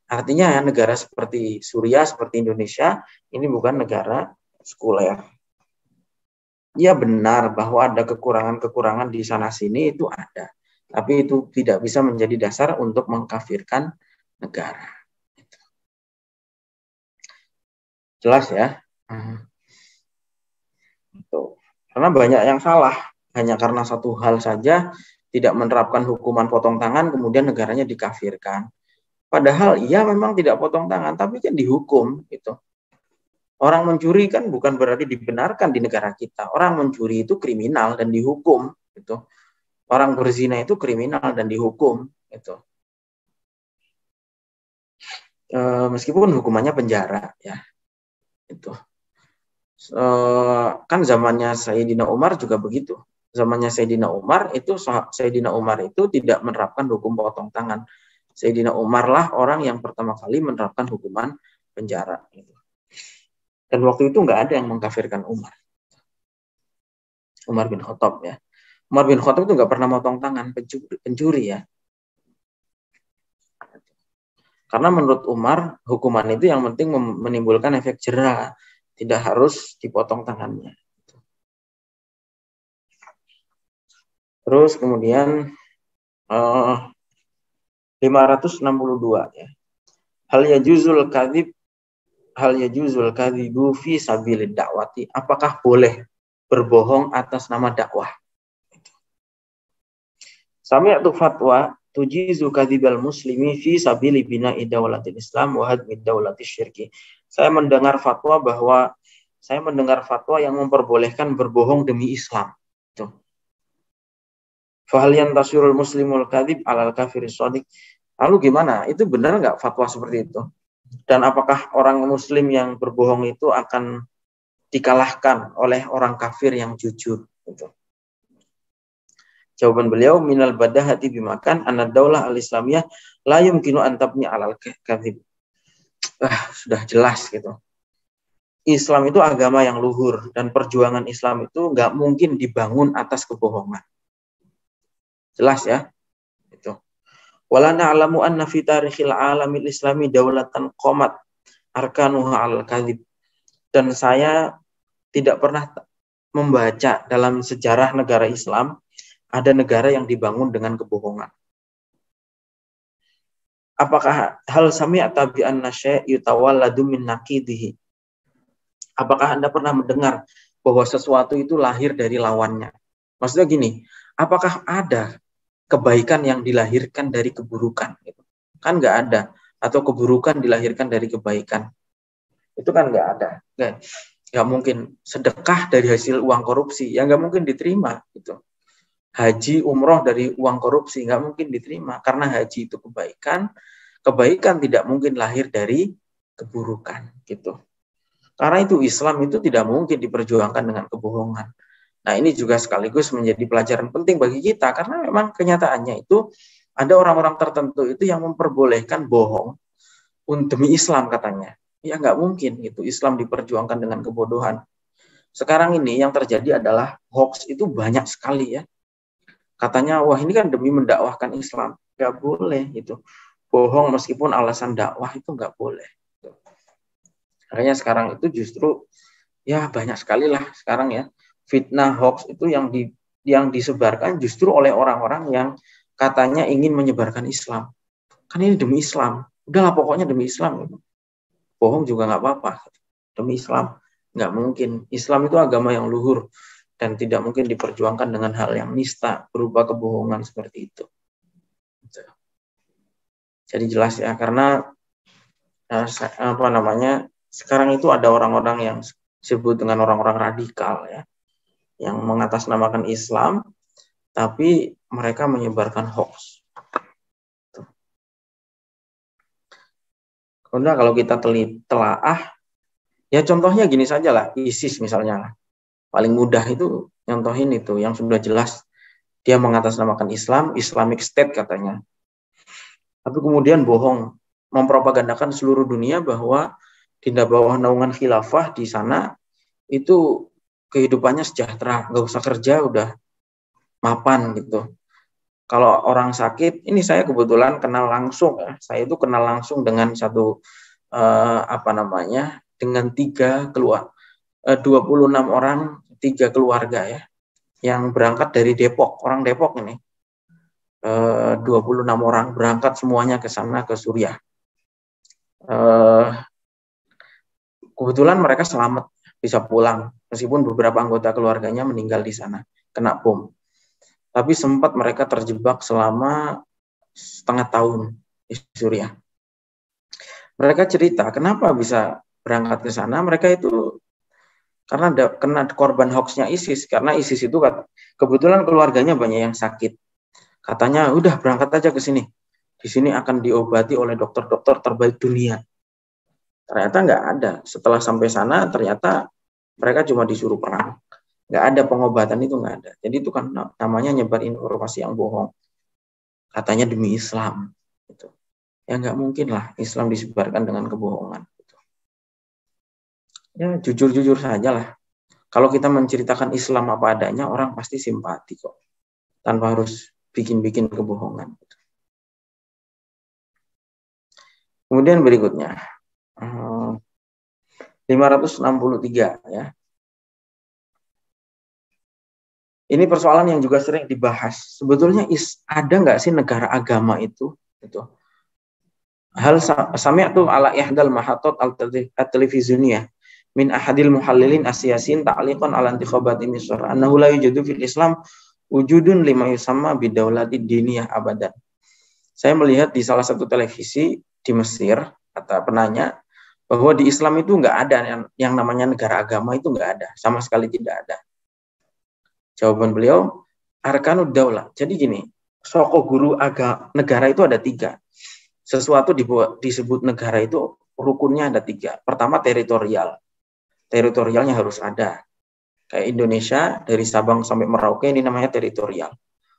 Artinya ya, negara seperti Suriah, seperti Indonesia, ini bukan negara sekuler. Ya benar bahwa ada kekurangan-kekurangan di sana-sini, itu ada. Tapi itu tidak bisa menjadi dasar untuk mengkafirkan negara. Jelas ya? Itu. Karena banyak yang salah. Hanya karena satu hal saja, tidak menerapkan hukuman potong tangan, kemudian negaranya dikafirkan. Padahal ia memang tidak potong tangan, tapi kan dihukum. Gitu. Orang mencuri kan bukan berarti dibenarkan di negara kita. Orang mencuri itu kriminal dan dihukum. Gitu. Orang berzina itu kriminal dan dihukum. Gitu. Meskipun hukumannya penjara, ya. Itu. Kan zamannya Sayyidina Umar juga begitu. Zamannya Sayyidina Umar itu tidak menerapkan hukum potong tangan. Sayyidina Umar lah orang yang pertama kali menerapkan hukuman penjara. Gitu. Dan waktu itu nggak ada yang mengkafirkan Umar. Umar bin Khattab ya. Umar bin Khattab itu nggak pernah motong tangan pencuri ya. Karena menurut Umar, hukuman itu yang penting menimbulkan efek jera. Tidak harus dipotong tangannya. Terus kemudian 562 ya. Hal yajuzul kadzibu fi sabilid dakwati. Apakah boleh berbohong atas nama dakwah? Sami'tu fatwa tujizu kadzibal muslimi fi sabili bina'i daulatil Islam wa hadmi daulatis syirki. Saya mendengar fatwa yang memperbolehkan berbohong demi Islam. Tuh. Fahal yantasirul muslimul kadzib alal kafiris shadiq. Lalu gimana? Itu benar nggak fatwa seperti itu? Dan apakah orang muslim yang berbohong itu akan dikalahkan oleh orang kafir yang jujur? Gitu. Jawaban beliau, minal badahati bimakan anad daulah al-islamiyah la yumkinu an tabni alal kadzib. Sudah jelas gitu. Islam itu agama yang luhur dan perjuangan Islam itu nggak mungkin dibangun atas kebohongan. Jelas ya? Itu. Wala na'lamu anna fi tarikhil alamil islami daulatan qomat arkanuha al-kadzib. Dan saya tidak pernah membaca dalam sejarah negara Islam ada negara yang dibangun dengan kebohongan. Apakah hal sami'ata bi anna syai' yutawalladu min naqidihi? Apakah Anda pernah mendengar bahwa sesuatu itu lahir dari lawannya? Maksudnya gini, apakah ada kebaikan yang dilahirkan dari keburukan? Kan nggak ada. Atau keburukan dilahirkan dari kebaikan. Itu kan nggak ada. Nggak mungkin. Sedekah dari hasil uang korupsi, ya nggak mungkin diterima. Gitu. Haji, umroh dari uang korupsi, nggak mungkin diterima. Karena haji itu kebaikan tidak mungkin lahir dari keburukan. Gitu. Karena itu Islam itu tidak mungkin diperjuangkan dengan kebohongan. Nah ini juga sekaligus menjadi pelajaran penting bagi kita karena memang kenyataannya itu ada orang-orang tertentu itu yang memperbolehkan bohong demi Islam katanya. Ya nggak mungkin gitu Islam diperjuangkan dengan kebodohan. Sekarang ini yang terjadi adalah hoax itu banyak sekali ya. Katanya wah ini kan demi mendakwahkan Islam. Nggak boleh gitu. Bohong meskipun alasan dakwah itu nggak boleh. Makanya sekarang itu justru ya banyak sekali lah sekarang ya fitnah hoax itu yang disebarkan justru oleh orang-orang yang katanya ingin menyebarkan Islam. Kan ini demi Islam. Udahlah pokoknya demi Islam. Bohong juga nggak apa-apa. Demi Islam. Nggak mungkin. Islam itu agama yang luhur dan tidak mungkin diperjuangkan dengan hal yang nista berupa kebohongan seperti itu. Jadi jelas ya karena sekarang itu ada orang-orang yang disebut dengan orang-orang radikal ya, yang mengatasnamakan Islam tapi mereka menyebarkan hoax. Kemudian kalau kita telaah, ya contohnya gini saja lah, ISIS misalnya, paling mudah itu nyontohin itu, yang sudah jelas dia mengatasnamakan Islam, Islamic State katanya. Tapi kemudian bohong, mempropagandakan seluruh dunia bahwa di bawah naungan khilafah di sana itu kehidupannya sejahtera, nggak usah kerja udah mapan gitu. Kalau orang sakit, ini saya kebetulan kenal langsung ya, saya itu kenal langsung dengan satu dengan 26 orang, 3 keluarga ya, yang berangkat dari Depok, orang Depok ini. 26 orang berangkat semuanya ke sana, ke Suriah. Kebetulan mereka selamat, bisa pulang, meskipun beberapa anggota keluarganya meninggal di sana, kena bom. Tapi sempat mereka terjebak selama setengah tahun di Suriah. Mereka cerita, kenapa bisa berangkat ke sana, mereka itu karena kena korban hoaxnya ISIS, karena ISIS itu kebetulan keluarganya banyak yang sakit. Katanya, udah berangkat aja ke sini. Di sini akan diobati oleh dokter-dokter terbaik dunia. Ternyata nggak ada. Setelah sampai sana, ternyata mereka cuma disuruh perang. Nggak ada pengobatan, itu nggak ada. Jadi itu kan namanya nyebar informasi yang bohong. Katanya demi Islam. Gitu. Ya nggak mungkin lah Islam disebarkan dengan kebohongan. Gitu. Ya jujur-jujur saja lah. Kalau kita menceritakan Islam apa adanya, orang pasti simpati kok. Tanpa harus bikin-bikin kebohongan. Kemudian berikutnya 563 ya. Ini persoalan yang juga sering dibahas. Sebetulnya ada nggak sih negara agama itu? Gitu. Hal sami'tu ala ihdal mahatot al-televizioniyah min ahadil muhallilin asyasin ta'liqan ala intikhabati Misr annahu la yujadu fil Islam wujudun lima yusamma bidaulati diniyah abadan. Saya melihat di salah satu televisi di Mesir, kata penanya, bahwa di Islam itu nggak ada yang namanya negara agama, itu nggak ada, sama sekali tidak ada. Jawaban beliau, arkanud daulah. Jadi gini, pokok guru negara itu ada 3. Sesuatu disebut negara itu rukunnya ada 3. Pertama teritorial. Teritorialnya harus ada. Kayak Indonesia dari Sabang sampai Merauke ini namanya teritorial.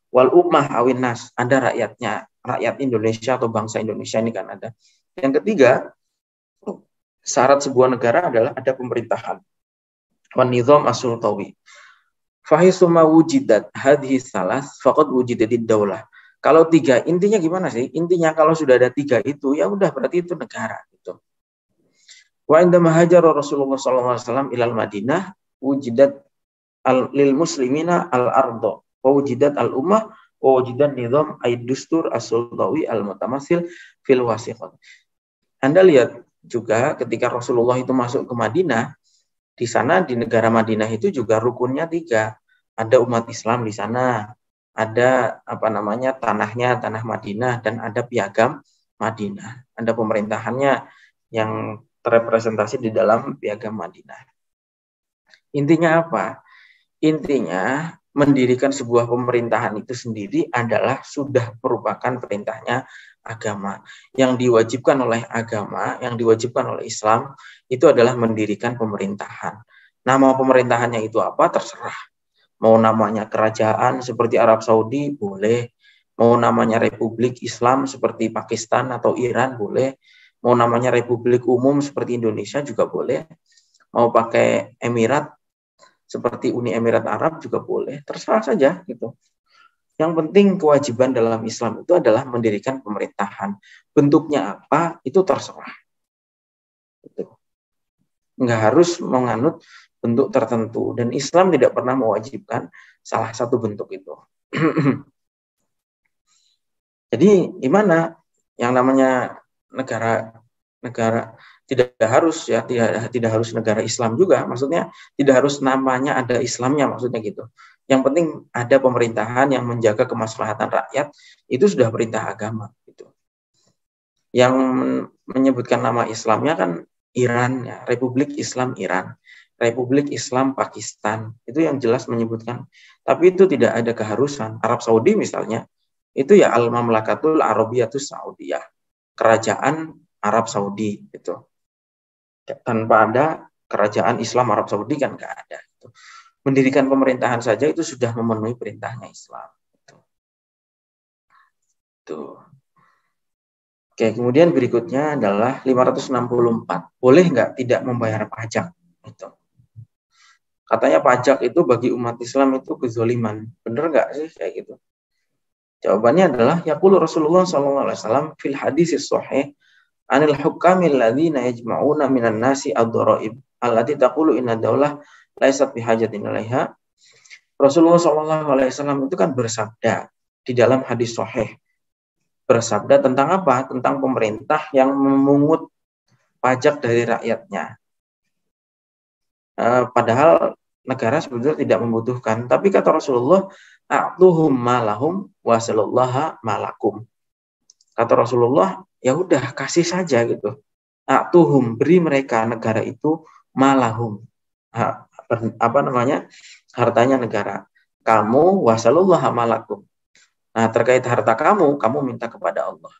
Wal ummah awin nas, ada rakyatnya, rakyat Indonesia atau bangsa Indonesia ini kan ada. Yang ketiga, syarat sebuah negara adalah ada pemerintahan. Wan nizam as-sultawi. Fahisuma wujidat hadhi salas faqad wujidatid daulah. Kalau 3, intinya gimana sih? Intinya kalau sudah ada 3 itu, ya udah berarti itu negara gitu. Wa indama hajara Rasulullah SAW ilal Madinah wujidat lil muslimina al-ardo wa wujidat al-ummah wa wujidat nizam aid-dustur as-sultawi al-mutamasil fil wasiqat. Anda lihat juga ketika Rasulullah itu masuk ke Madinah, di sana di negara Madinah itu juga rukunnya 3. Ada umat Islam di sana, ada tanahnya, tanah Madinah, dan ada piagam Madinah. Ada pemerintahannya yang terrepresentasi di dalam piagam Madinah. Intinya apa? Intinya mendirikan sebuah pemerintahan itu sendiri adalah sudah merupakan perintahnya agama. Yang diwajibkan oleh agama, yang diwajibkan oleh Islam, itu adalah mendirikan pemerintahan. Nama pemerintahannya itu apa? Terserah. Mau namanya kerajaan seperti Arab Saudi, boleh. Mau namanya Republik Islam seperti Pakistan atau Iran, boleh. Mau namanya Republik Umum seperti Indonesia juga boleh. Mau pakai Emirat seperti Uni Emirat Arab juga boleh, terserah saja gitu. Yang penting kewajiban dalam Islam itu adalah mendirikan pemerintahan. Bentuknya apa itu terserah. Gitu. Nggak harus menganut bentuk tertentu, dan Islam tidak pernah mewajibkan salah satu bentuk itu. Jadi gimana? Yang namanya negara tidak harus ya, tidak harus negara Islam juga, maksudnya tidak harus namanya ada Islamnya, maksudnya gitu. Yang penting ada pemerintahan yang menjaga kemaslahatan rakyat, itu sudah perintah agama gitu. Yang menyebutkan nama Islamnya kan Iran ya, Republik Islam Iran. Republik Islam Pakistan. Itu yang jelas menyebutkan. Tapi itu tidak ada keharusan. Arab Saudi misalnya, itu ya Al-Mamlakatul Arabiyatus Saudiyah. Kerajaan Arab Saudi itu. Tanpa ada kerajaan Islam Arab Saudi kan nggak ada. Mendirikan pemerintahan saja itu sudah memenuhi perintahnya Islam. Tuh. Oke, kemudian berikutnya adalah 564. Boleh nggak tidak membayar pajak? Itu. Katanya pajak itu bagi umat Islam itu kezoliman. Bener nggak sih kayak gitu? Jawabannya adalah yaqulu Rasulullah SAW fil hadis sahih anil hukamil ladzina yajma'una minan nasi ad-dharaib allati taqulu inna daulah laisat bihajatin 'alaiha. Rasulullah SAW itu kan bersabda di dalam hadis sahih. Bersabda tentang apa? Tentang pemerintah yang memungut pajak dari rakyatnya. Padahal negara sebetulnya tidak membutuhkan. Tapi kata Rasulullah, a'tuhum malahum wasallallaha malakum. Kata Rasulullah, ya udah kasih saja gitu. A'tuhum, beri mereka negara itu malahum. Hartanya negara. Kamu wasallallaha malakum. Nah, terkait harta kamu minta kepada Allah.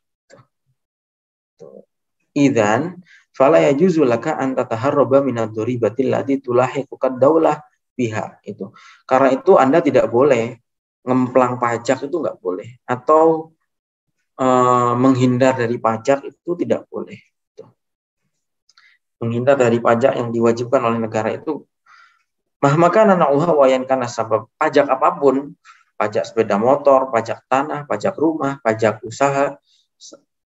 Idzan fala yajuzu laka an tataharraba minadh-dhuribati allati tulahiquka daulah biha itu. Karena itu Anda tidak boleh ngemplang pajak, itu nggak boleh, atau menghindar dari pajak itu tidak boleh. Menghindar dari pajak yang diwajibkan oleh negara itu mahmaka nanauha wayan kana sabab pajak apapun, pajak sepeda motor, pajak tanah, pajak rumah, pajak usaha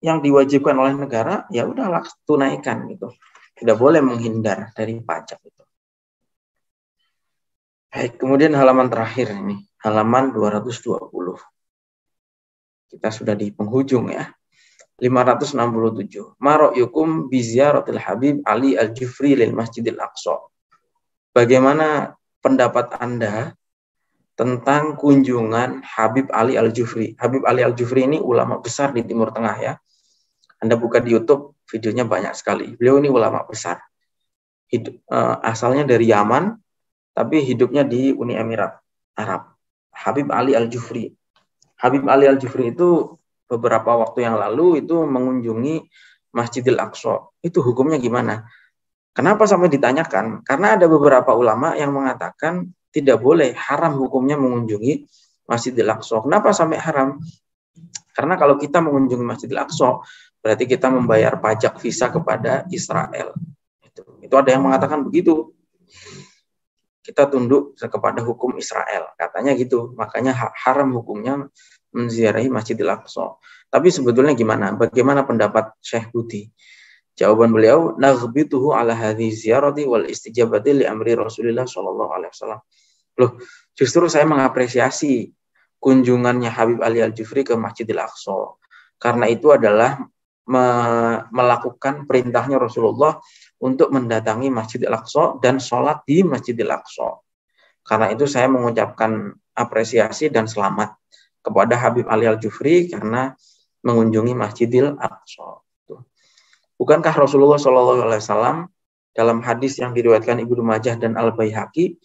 yang diwajibkan oleh negara, ya udahlah tunaikan gitu. Tidak boleh menghindar dari pajak itu. Baik, kemudian halaman terakhir ini, halaman 220. Kita sudah di penghujung ya. 567. Mara'yukum bi ziyaratil Habib Ali Al-Jufri lil Masjidil Aqsa. Bagaimana pendapat Anda tentang kunjungan Habib Ali Al-Jufri? Habib Ali Al-Jufri ini ulama besar di Timur Tengah ya. Anda buka di YouTube, videonya banyak sekali. Beliau ini ulama besar. Asalnya dari Yaman, tapi hidupnya di Uni Emirat Arab. Habib Ali Al-Jufri. Habib Ali Al-Jufri itu beberapa waktu yang lalu itu mengunjungi Masjidil Aqsa. Itu hukumnya gimana? Kenapa sampai ditanyakan? Karena ada beberapa ulama yang mengatakan tidak boleh, haram hukumnya mengunjungi Masjidil Aqsa. Kenapa sampai haram? Karena kalau kita mengunjungi Masjidil Aqsa, berarti kita membayar pajak visa kepada Israel. Itu ada yang mengatakan begitu. Kita tunduk kepada hukum Israel, katanya gitu. Makanya haram hukumnya menziarahi Masjidil Aqsa. Tapi sebetulnya gimana? Bagaimana pendapat Syekh Budi? Jawaban beliau, naghbituhu ala hadhi ziyarati wal istijabati li amri Rasulullah sallallahu alaihi wasallam. Loh, justru saya mengapresiasi kunjungannya Habib Ali Al-Jufri ke Masjidil Aqsa. Karena itu adalah melakukan perintahnya Rasulullah untuk mendatangi Masjidil Aqsa dan sholat di Masjidil Aqsa. Karena itu saya mengucapkan apresiasi dan selamat kepada Habib Ali Al-Jufri karena mengunjungi Masjidil Aqsa. Bukankah Rasulullah SAW dalam hadis yang diriwayatkan Ibnu Majah dan Al-Baihaqi,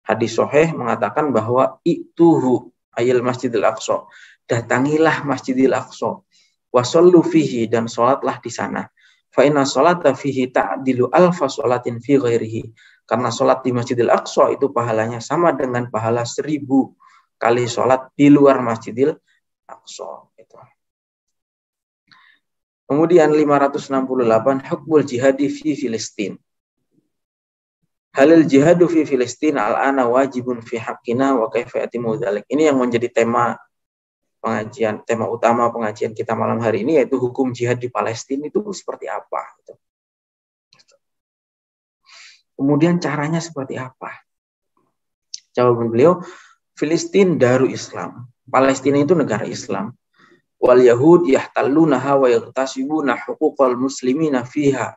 hadis sahih mengatakan bahwa ituhu ayil Masjidil Aqsa, datangilah Masjidil Aqsa, wasallu fihi, dan sholatlah di sana. Fa inna sholata fihi ta'dilu alfa sholatin fi ghairihi. Karena sholat di Masjidil Aqsa itu pahalanya sama dengan pahala 1000 kali sholat di luar Masjidil Aqsa. Kemudian 568, hukmul jihadi fi Filistin. Halil jihadu fi Filistin al-ana wajibun fi haqqina wa kaifa yatimu dzalik. Ini yang menjadi tema utama pengajian kita malam hari ini, yaitu hukum jihad di Palestina itu seperti apa. Kemudian caranya seperti apa? Jawaban beliau, Filistin daru Islam. Palestina itu negara Islam. Wal Yahud yahtallunaha wa yaghtasibuna huquqal muslimina fiha.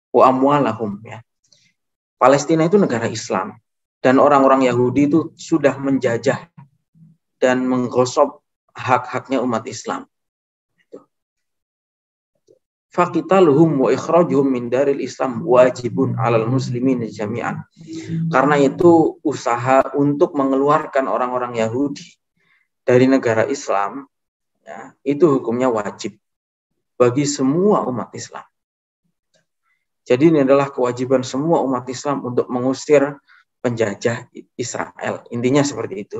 Wa amwalahum ya. Palestina itu negara Islam dan orang-orang Yahudi itu sudah menjajah dan menggosok hak-haknya umat Islam. faqitaluhum wa ikhrajuhum min daril Islam wajibun 'alal muslimin jami'an. Karena itu usaha untuk mengeluarkan orang-orang Yahudi dari negara Islam, ya, itu hukumnya wajib bagi semua umat Islam. Jadi ini adalah kewajiban semua umat Islam untuk mengusir penjajah Israel. Intinya seperti itu.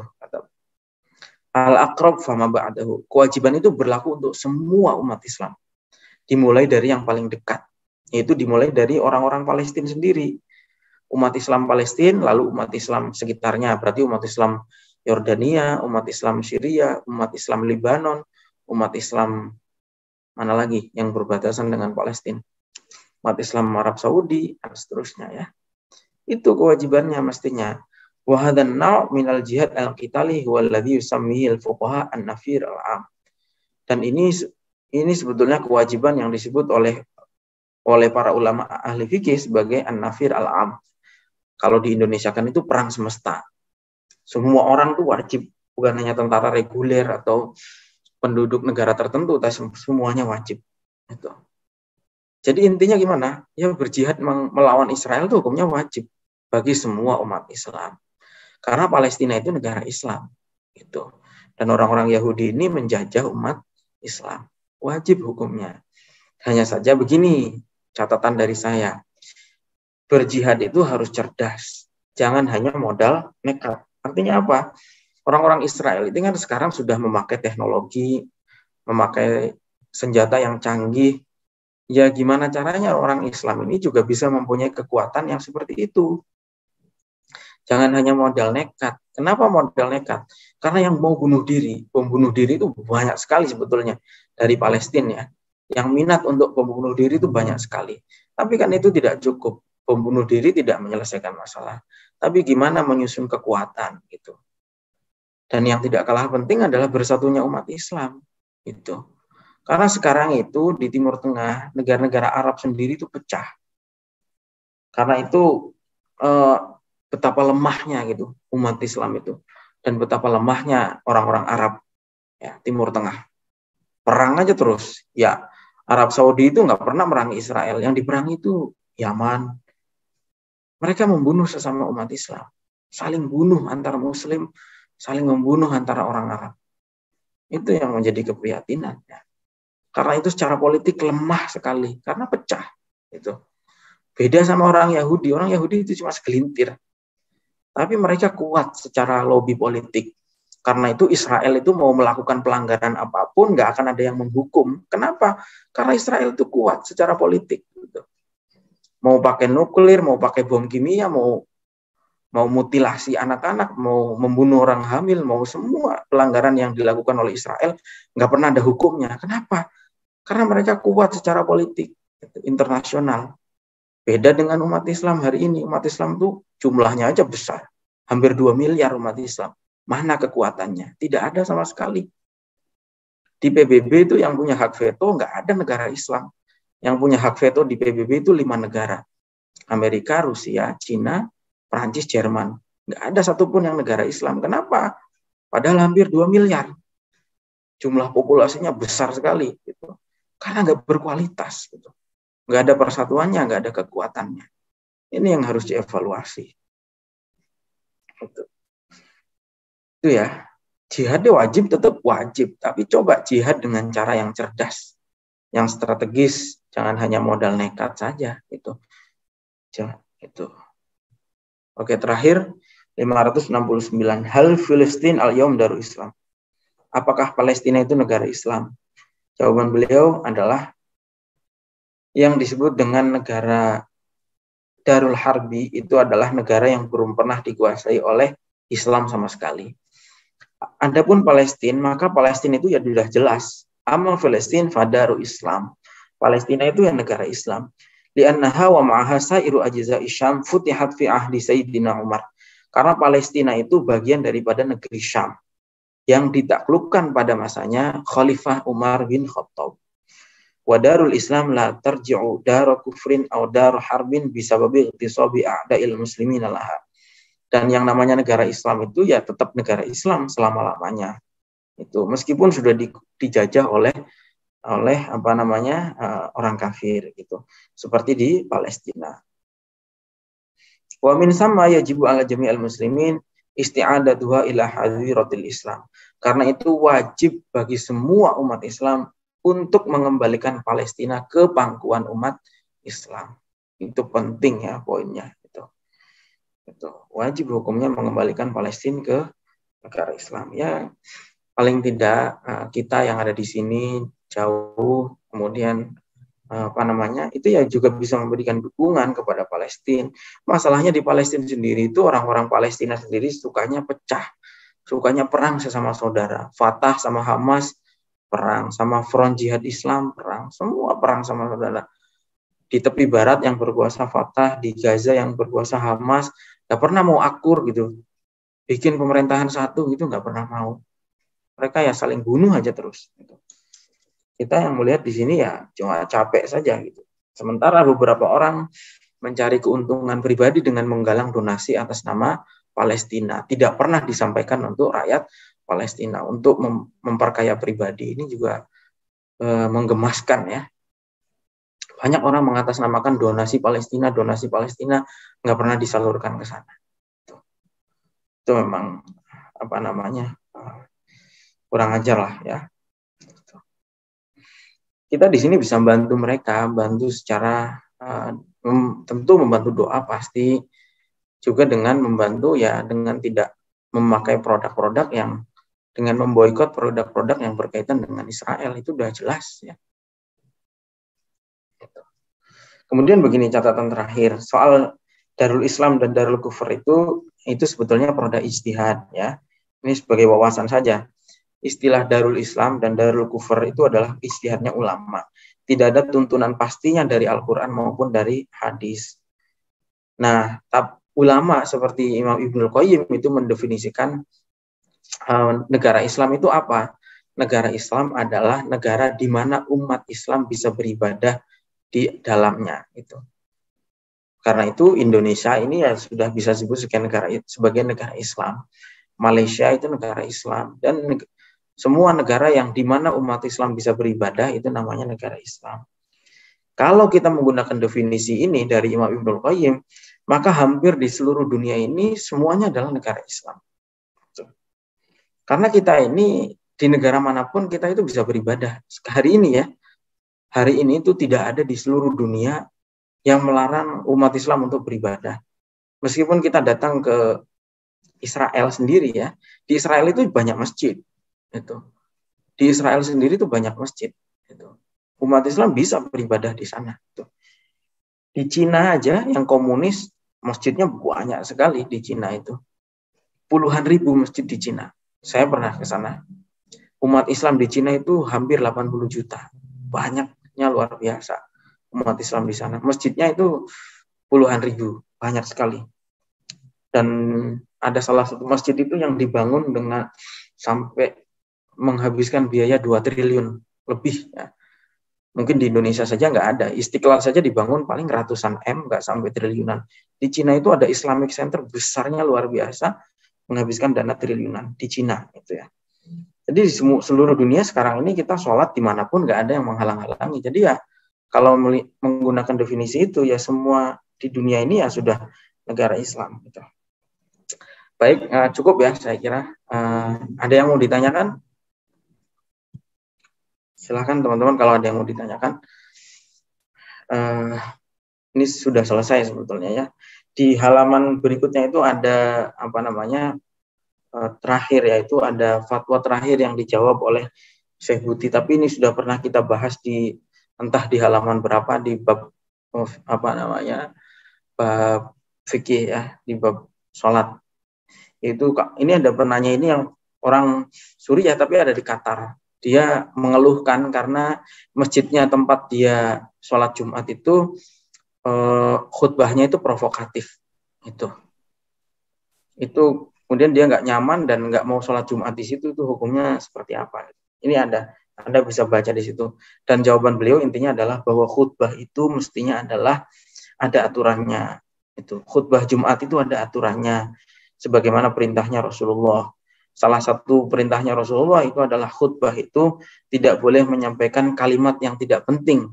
Al-aqrab fama ba'dahu. Kewajiban itu berlaku untuk semua umat Islam. Dimulai dari yang paling dekat. Yaitu dimulai dari orang-orang Palestina sendiri. Umat Islam Palestina, lalu umat Islam sekitarnya. Berarti umat Islam Yordania, umat Islam Syria, umat Islam Lebanon, umat Islam mana lagi yang berbatasan dengan Palestina. Umat Islam Arab Saudi, dan seterusnya ya. Itu kewajibannya mestinya. Wa hadan naw' minal jihad al-qitali huwa alladhi yusammihi al-fuqaha an-nafir al-'am. Dan ini sebetulnya kewajiban yang disebut oleh para ulama ahli fikih sebagai an-nafir al-'am. Kalau di Indonesia kan itu perang semesta. Semua orang tuh wajib, bukan hanya tentara reguler atau penduduk negara tertentu, tapi semuanya wajib. Itu. Jadi intinya gimana? Ya berjihad melawan Israel itu hukumnya wajib bagi semua umat Islam. Karena Palestina itu negara Islam. Gitu. Dan orang-orang Yahudi ini menjajah umat Islam. Wajib hukumnya. Hanya saja begini, catatan dari saya. Berjihad itu harus cerdas. Jangan hanya modal nekat. Artinya apa? Orang-orang Israel itu kan sekarang sudah memakai teknologi, memakai senjata yang canggih. Ya gimana caranya orang Islam ini juga bisa mempunyai kekuatan yang seperti itu. Jangan hanya modal nekat. Kenapa modal nekat? Karena yang mau bunuh diri, pembunuh diri itu banyak sekali sebetulnya dari Palestina ya. Yang minat untuk pembunuh diri itu banyak sekali. Tapi kan itu tidak cukup. Pembunuh diri tidak menyelesaikan masalah. Tapi gimana menyusun kekuatan gitu. Dan yang tidak kalah penting adalah bersatunya umat Islam gitu. Karena sekarang itu di Timur Tengah, negara-negara Arab sendiri itu pecah. Karena itu betapa lemahnya gitu umat Islam itu. Dan betapa lemahnya orang-orang Arab ya, Timur Tengah. Perang aja terus. Ya, Arab Saudi itu nggak pernah merangi Israel. Yang diperangi itu Yaman. Mereka membunuh sesama umat Islam. Saling bunuh antara Muslim, saling membunuh antara orang Arab. Itu yang menjadi keprihatinan. Ya. Karena itu secara politik lemah sekali, karena pecah. Itu beda sama orang Yahudi. Orang Yahudi itu cuma segelintir, tapi mereka kuat secara lobby politik. Karena itu Israel itu mau melakukan pelanggaran apapun, nggak akan ada yang menghukum. Kenapa? Karena Israel itu kuat secara politik. Gitu. Mau pakai nuklir, mau pakai bom kimia, mau mutilasi anak-anak, mau membunuh orang hamil, mau semua pelanggaran yang dilakukan oleh Israel nggak pernah ada hukumnya. Kenapa? Karena mereka kuat secara politik internasional. Beda dengan umat Islam hari ini. Umat Islam tuh jumlahnya aja besar. Hampir 2 miliar umat Islam. Mana kekuatannya? Tidak ada sama sekali. Di PBB itu yang punya hak veto nggak ada negara Islam. Yang punya hak veto di PBB itu 5 negara. Amerika, Rusia, Cina, Perancis, Jerman. Nggak ada satupun yang negara Islam. Kenapa? Padahal hampir 2 miliar. Jumlah populasinya besar sekali. Gitu. Karena nggak berkualitas. Gitu. Nggak ada persatuannya, nggak ada kekuatannya. Ini yang harus dievaluasi. Gitu. Itu ya. Jihad wajib, tetap wajib. Tapi coba jihad dengan cara yang cerdas. Yang strategis. Jangan hanya modal nekat saja. Gitu. Oke, terakhir 569. Hal Filistin al-Yawm Darul Islam. Apakah Palestina itu negara Islam? Jawaban beliau adalah yang disebut dengan negara Darul Harbi itu adalah negara yang belum pernah dikuasai oleh Islam sama sekali. Adapun Palestina, maka Palestina itu ya sudah jelas. Amal Palestina fadaru Islam. Palestina itu yang negara Islam. Li'annaha wa ma'aha sa'iru ajza'i Syam futihat fi ahdi Sayyidina Umar. Karena Palestina itu bagian daripada negeri Syam yang ditaklukkan pada masanya Khalifah Umar bin Khattab. Wa darul Islam la tarji'u daru kufrin aw daru harbin bisababi ightisabi a'da'il muslimin laha. Dan yang namanya negara Islam itu ya tetap negara Islam selama-lamanya. Itu meskipun sudah dijajah oleh oleh orang kafir gitu, seperti di Palestina. Wa min sama yajibu ala jami'al muslimin isti'adatuha ila hadiratil Islam. Karena itu wajib bagi semua umat Islam untuk mengembalikan Palestina ke pangkuan umat Islam. Itu penting ya poinnya itu. Itu wajib hukumnya mengembalikan Palestina ke negara Islam. Ya paling tidak kita yang ada di sini jauh, kemudian itu ya juga bisa memberikan dukungan kepada Palestina. Masalahnya di Palestina sendiri itu orang-orang Palestina sendiri sukanya pecah, sukanya perang sesama saudara. Fatah sama Hamas perang, sama Front Jihad Islam perang, semua perang sama saudara. Di tepi barat yang berkuasa Fatah, di Gaza yang berkuasa Hamas, nggak pernah mau akur gitu, bikin pemerintahan satu gitu nggak pernah mau. Mereka ya saling bunuh aja terus. Gitu. Kita yang melihat di sini ya cuma capek saja gitu. Sementara beberapa orang mencari keuntungan pribadi dengan menggalang donasi atas nama Palestina. Tidak pernah disampaikan untuk rakyat Palestina, untuk memperkaya pribadi. Ini juga menggemaskan ya. Banyak orang mengatasnamakan donasi Palestina, nggak pernah disalurkan ke sana. Itu memang kurang ajar lah ya. Kita di sini bisa bantu mereka, bantu secara tentu membantu doa pasti, juga dengan membantu ya dengan tidak memakai produk-produk yang, dengan memboikot produk-produk yang berkaitan dengan Israel, itu udah jelas ya. Kemudian begini catatan terakhir soal Darul Islam dan Darul Kufur itu sebetulnya produk ijtihad ya. Ini sebagai wawasan saja. Istilah Darul Islam dan Darul Kufur itu adalah ijtihadnya ulama. Tidak ada tuntunan pastinya dari Al-Quran maupun dari hadis. Nah, ulama seperti Imam Ibnul Qayyim itu mendefinisikan negara Islam itu apa? Negara Islam adalah negara di mana umat Islam bisa beribadah di dalamnya. Itu. Karena itu Indonesia ini ya sudah bisa disebut sebagai negara Islam. Malaysia itu negara Islam, dan semua negara yang di mana umat Islam bisa beribadah itu namanya negara Islam. Kalau kita menggunakan definisi ini dari Imam Ibnul Qayyim, maka hampir di seluruh dunia ini semuanya adalah negara Islam. Karena kita ini di negara manapun kita itu bisa beribadah. Hari ini itu tidak ada di seluruh dunia yang melarang umat Islam untuk beribadah. Meskipun kita datang ke Israel sendiri ya, di Israel itu banyak masjid. Itu di Israel sendiri itu banyak masjid. Itu umat Islam bisa beribadah di sana. Itu di Cina aja yang komunis masjidnya banyak sekali di Cina itu, puluhan ribu masjid di Cina. Saya pernah ke sana. Umat Islam di Cina itu hampir 80 juta, banyaknya luar biasa umat Islam di sana. Masjidnya itu puluhan ribu, banyak sekali. Dan ada salah satu masjid itu yang dibangun dengan sampai menghabiskan biaya 2 triliun lebih ya. Mungkin di Indonesia saja nggak ada. Istiqlal saja dibangun paling ratusan M, nggak sampai triliunan. Di Cina itu ada Islamic Center besarnya luar biasa, menghabiskan dana triliunan di Cina itu ya. Jadi di seluruh dunia sekarang ini kita sholat dimanapun nggak ada yang menghalang-halangi. Jadi ya kalau menggunakan definisi itu ya semua di dunia ini ya sudah negara Islam gitu. Baik, cukup ya saya kira. Ada yang mau ditanyakan? Silahkan teman-teman kalau ada yang mau ditanyakan. Ini sudah selesai sebetulnya ya. Di halaman berikutnya itu ada terakhir, yaitu ada fatwa terakhir yang dijawab oleh Syekh Buti. Tapi ini sudah pernah kita bahas entah di halaman berapa, di bab bab fikih ya, di bab sholat. Ini ada penanya ini yang orang Suriah tapi ada di Qatar. Dia mengeluhkan karena masjidnya tempat dia sholat Jumat itu khutbahnya itu provokatif. Itu kemudian dia nggak nyaman dan nggak mau sholat Jumat di situ, itu hukumnya seperti apa? Ini Anda bisa baca di situ. Dan jawaban beliau intinya adalah bahwa khutbah itu mestinya adalah ada aturannya. Khutbah Jumat itu ada aturannya, sebagaimana perintahnya Rasulullah salah satu perintahnya Rasulullah itu adalah khutbah itu tidak boleh menyampaikan kalimat yang tidak penting,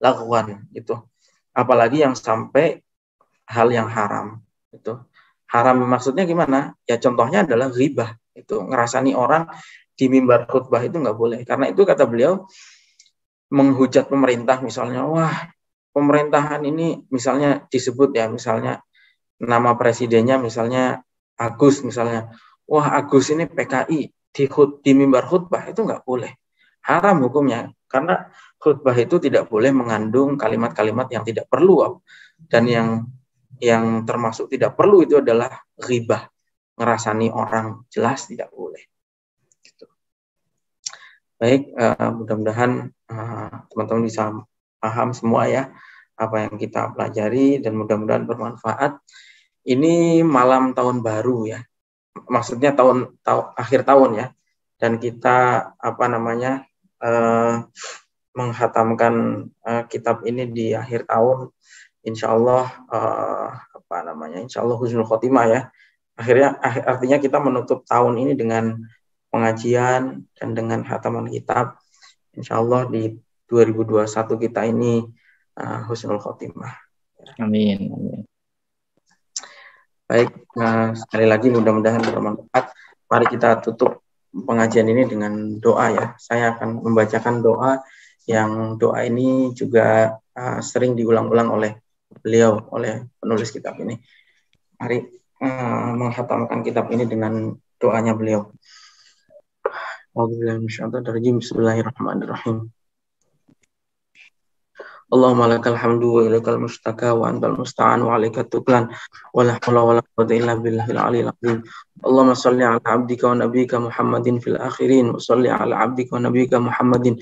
laguan gitu. Apalagi yang sampai hal yang haram itu. Haram maksudnya gimana? Ya contohnya adalah ghibah, itu ngerasani orang di mimbar khutbah itu nggak boleh. Karena itu kata beliau menghujat pemerintah misalnya, wah pemerintahan ini misalnya disebut ya, misalnya nama presidennya misalnya Agus misalnya, wah Agus ini PKI di mimbar khutbah itu nggak boleh, haram hukumnya, karena khutbah itu tidak boleh mengandung kalimat-kalimat yang tidak perlu, dan yang termasuk tidak perlu itu adalah ghibah, ngerasani orang, jelas tidak boleh. Gitu. Baik, mudah-mudahan teman-teman bisa paham semua ya apa yang kita pelajari, dan mudah-mudahan bermanfaat. Ini malam tahun baru ya, maksudnya akhir tahun ya, dan kita menghatamkan kitab ini di akhir tahun, insya Allah insya Allah husnul khotimah ya. Artinya kita menutup tahun ini dengan pengajian dan dengan hataman kitab. Insya Allah di 2021 kita ini husnul khotimah. Amin. Baik, sekali lagi mudah-mudahan bermanfaat. Mari kita tutup pengajian ini dengan doa ya. Saya akan membacakan doa yang doa ini juga sering diulang-ulang oleh beliau, oleh penulis kitab ini. Mari menghatamkan kitab ini dengan doanya beliau. Bismillahirrahmanirrahim. Allahumma lakal hamdu wa ilaikal mustaka wa antal musta'an wa alaikat tuklan wa la hawla wa la quwwata illa billahil aliyil azim. Allahumma salli ala abdika wa nabiyyika Muhammadin fil akhirin wa salli ala abdika wa nabiyyika Muhammadin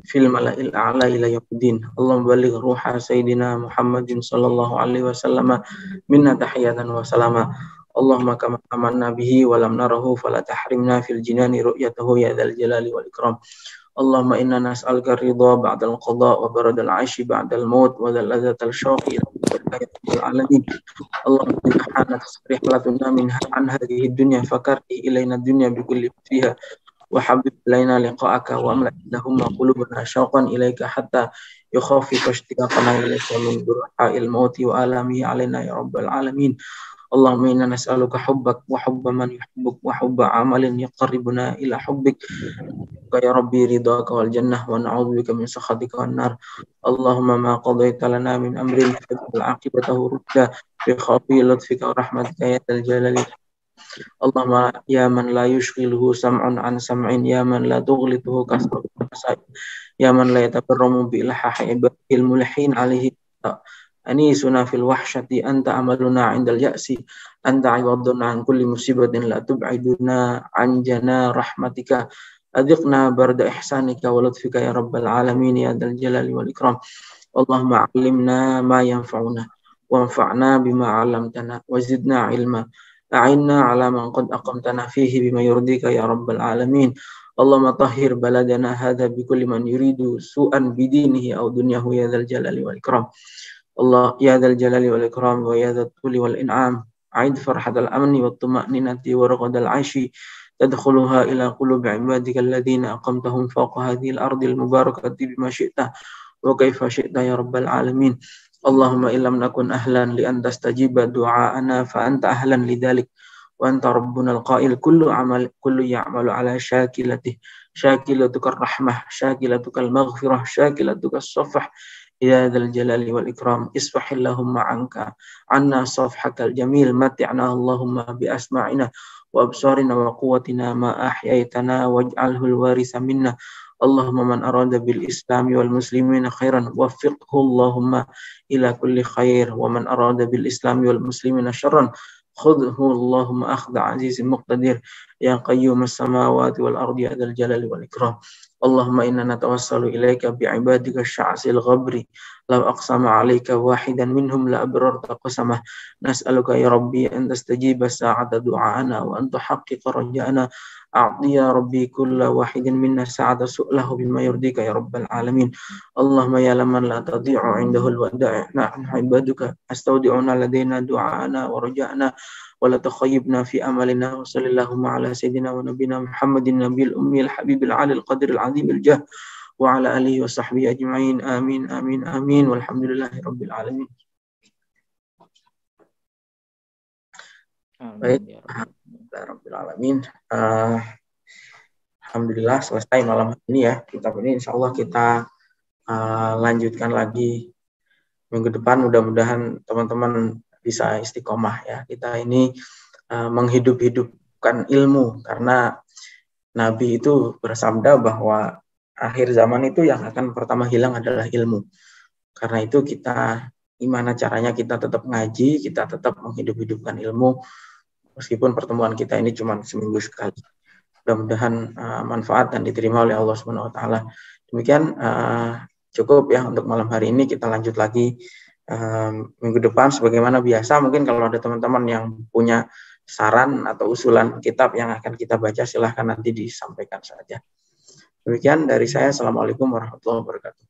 fil mala'il a'la ila yaumiddin. Allahumma balligh ruha sayyidina Muhammadin sallallahu alaihi wasallam minna tahiyatan wa salama. Allahumma kama amanna bihi wa lam narahu fala tahrimna fil jinani ru'yatahu ya dzal jalali wal ikram. Allahumma inna nas'aluka ridha ba'dal qada wa baradal 'aishi ba'dal maut wa dzal syauqi ila alamin. Allahumma inna hanat rihlatuna min an hadhihi dunya fakarti ilaina dunya bi kulli fiha wa habib ilaina liqa'aka wa amla lahumma qulubana syauqan ilaika hatta yukhafifa ishtiqaqana ilaika min durha'il mauti wa alamihi alaina ya rabbal alamin. Allahumma inna nas'aluka hubbak wa hubba man yuhibbuk wa hubba amalin yuqarribuna ila hubbik ya rabbi ridhaka wal jannah wa na'udzubika min sakhatika wan nar. Allahumma ma qadaita lana min amrin faj'al 'aqibatahu rusda bi khafi lutfika wa rahmatika ya dzal jalali. Allahumma ya man la yushghiluhu sam'un an sam'in, ya man la tughlituhu kasratu masail, ya man la yatakarramu bi ilhahi ibadil mulhin alaihi anisuna fil wahsyati anta amaluna 'indal ya'si anta 'iwaduna an kulli musibatin la tub'iduna an jana rahmatika adhiqna barda ihsanika wa lutfika ya rabbal alamin ya dzal jalali wal ikram. Allahumma 'allimna ma yanfa'una wanfa'na bima 'allamtana wa zidna 'ilma. A'inna 'ala man qad aqamtana fihi bima yurdika ya rabbal alamin. Allahumma tahhir baladana hadha bi kulli man yuridu su'an bidinihi aw dunyahu ya dzal jalali wal ikram. Allah ya dzal jalali wal ikram wa ya dzal tuli wal in'am. A'id farhatal amni wat tuma'ninati wa raqadal 'aishi tadkhuluha ila qulubi 'ibadika alladhina aqamtahum fawqa hadhil ardil mubarakati bima syi'ta wa kaifa syi'ta ya rabbal alamin. Allahumma illam nakun ahlan li an tastajiba du'aana fa anta ahlan lidzalik wa anta rabbuna al-qa'il kullu ya'malu ala syakilatihi syakilatukar rahmah syakilatukal maghfirah syakilatukal safah ya dzal jalali wal ikram. Isfahillahumma anna safhakal jamil mati'na Allahumma bi asma'ina wa absarina wa quwwatina ma ahyaitana waj'alhu al-warisa minna. Allahumma man arada bil islami wal muslimina khairan waffiqhu Allahumma ila kulli khair wa man arada bil islami wal muslimina syarran khudhu Allahumma akhda azizim muqtadir ya qayyumas samawati wal ardi ya dzal jalali wal ikram. Allahumma inna natawassalu ilaika bi ibadika sya'sil ghabri law aqsama alayka wahidan minhum la abrarta qasamah. Nas'aluka ya rabbi an tastajiba sa'ata du'ana wa an tuhaqqiqa raja'ana. A'ti ya rabbi kulla wahidin minna sa'ata su'lahu bima yurdika ya rabbal alamin. Allahumma ya laman la tadhi'u 'indahu al-wada'i nahnu ibaduka astaudi'una ladaina du'ana wa raja'na ولا تخيبنا في أملنا وصلى اللهم على سيدنا ونبينا محمد النبي الأمي الحبيب العالي القدر العظيم الجاه وعلى آله وصحبه أجمعين آمين آمين آمين والحمد لله رب العالمين. Baik, Alhamdulillahirrahmanirrahim. Alhamdulillah selesai malam ini ya. Kitab ini insya Allah kita lanjutkan lagi minggu depan. Mudah-mudahan teman-teman bisa istiqomah ya. Kita ini menghidup-hidupkan ilmu karena Nabi itu bersabda bahwa akhir zaman itu yang akan pertama hilang adalah ilmu. Karena itu kita gimana caranya kita tetap ngaji, kita tetap menghidup-hidupkan ilmu meskipun pertemuan kita ini cuma seminggu sekali. Mudah-mudahan manfaat dan diterima oleh Allah Subhanahu wa taala. Demikian cukup ya untuk malam hari ini. Kita lanjut lagi minggu depan sebagaimana biasa. Mungkin kalau ada teman-teman yang punya saran atau usulan kitab yang akan kita baca, silahkan nanti disampaikan saja. Demikian dari saya. Assalamualaikum warahmatullahi wabarakatuh.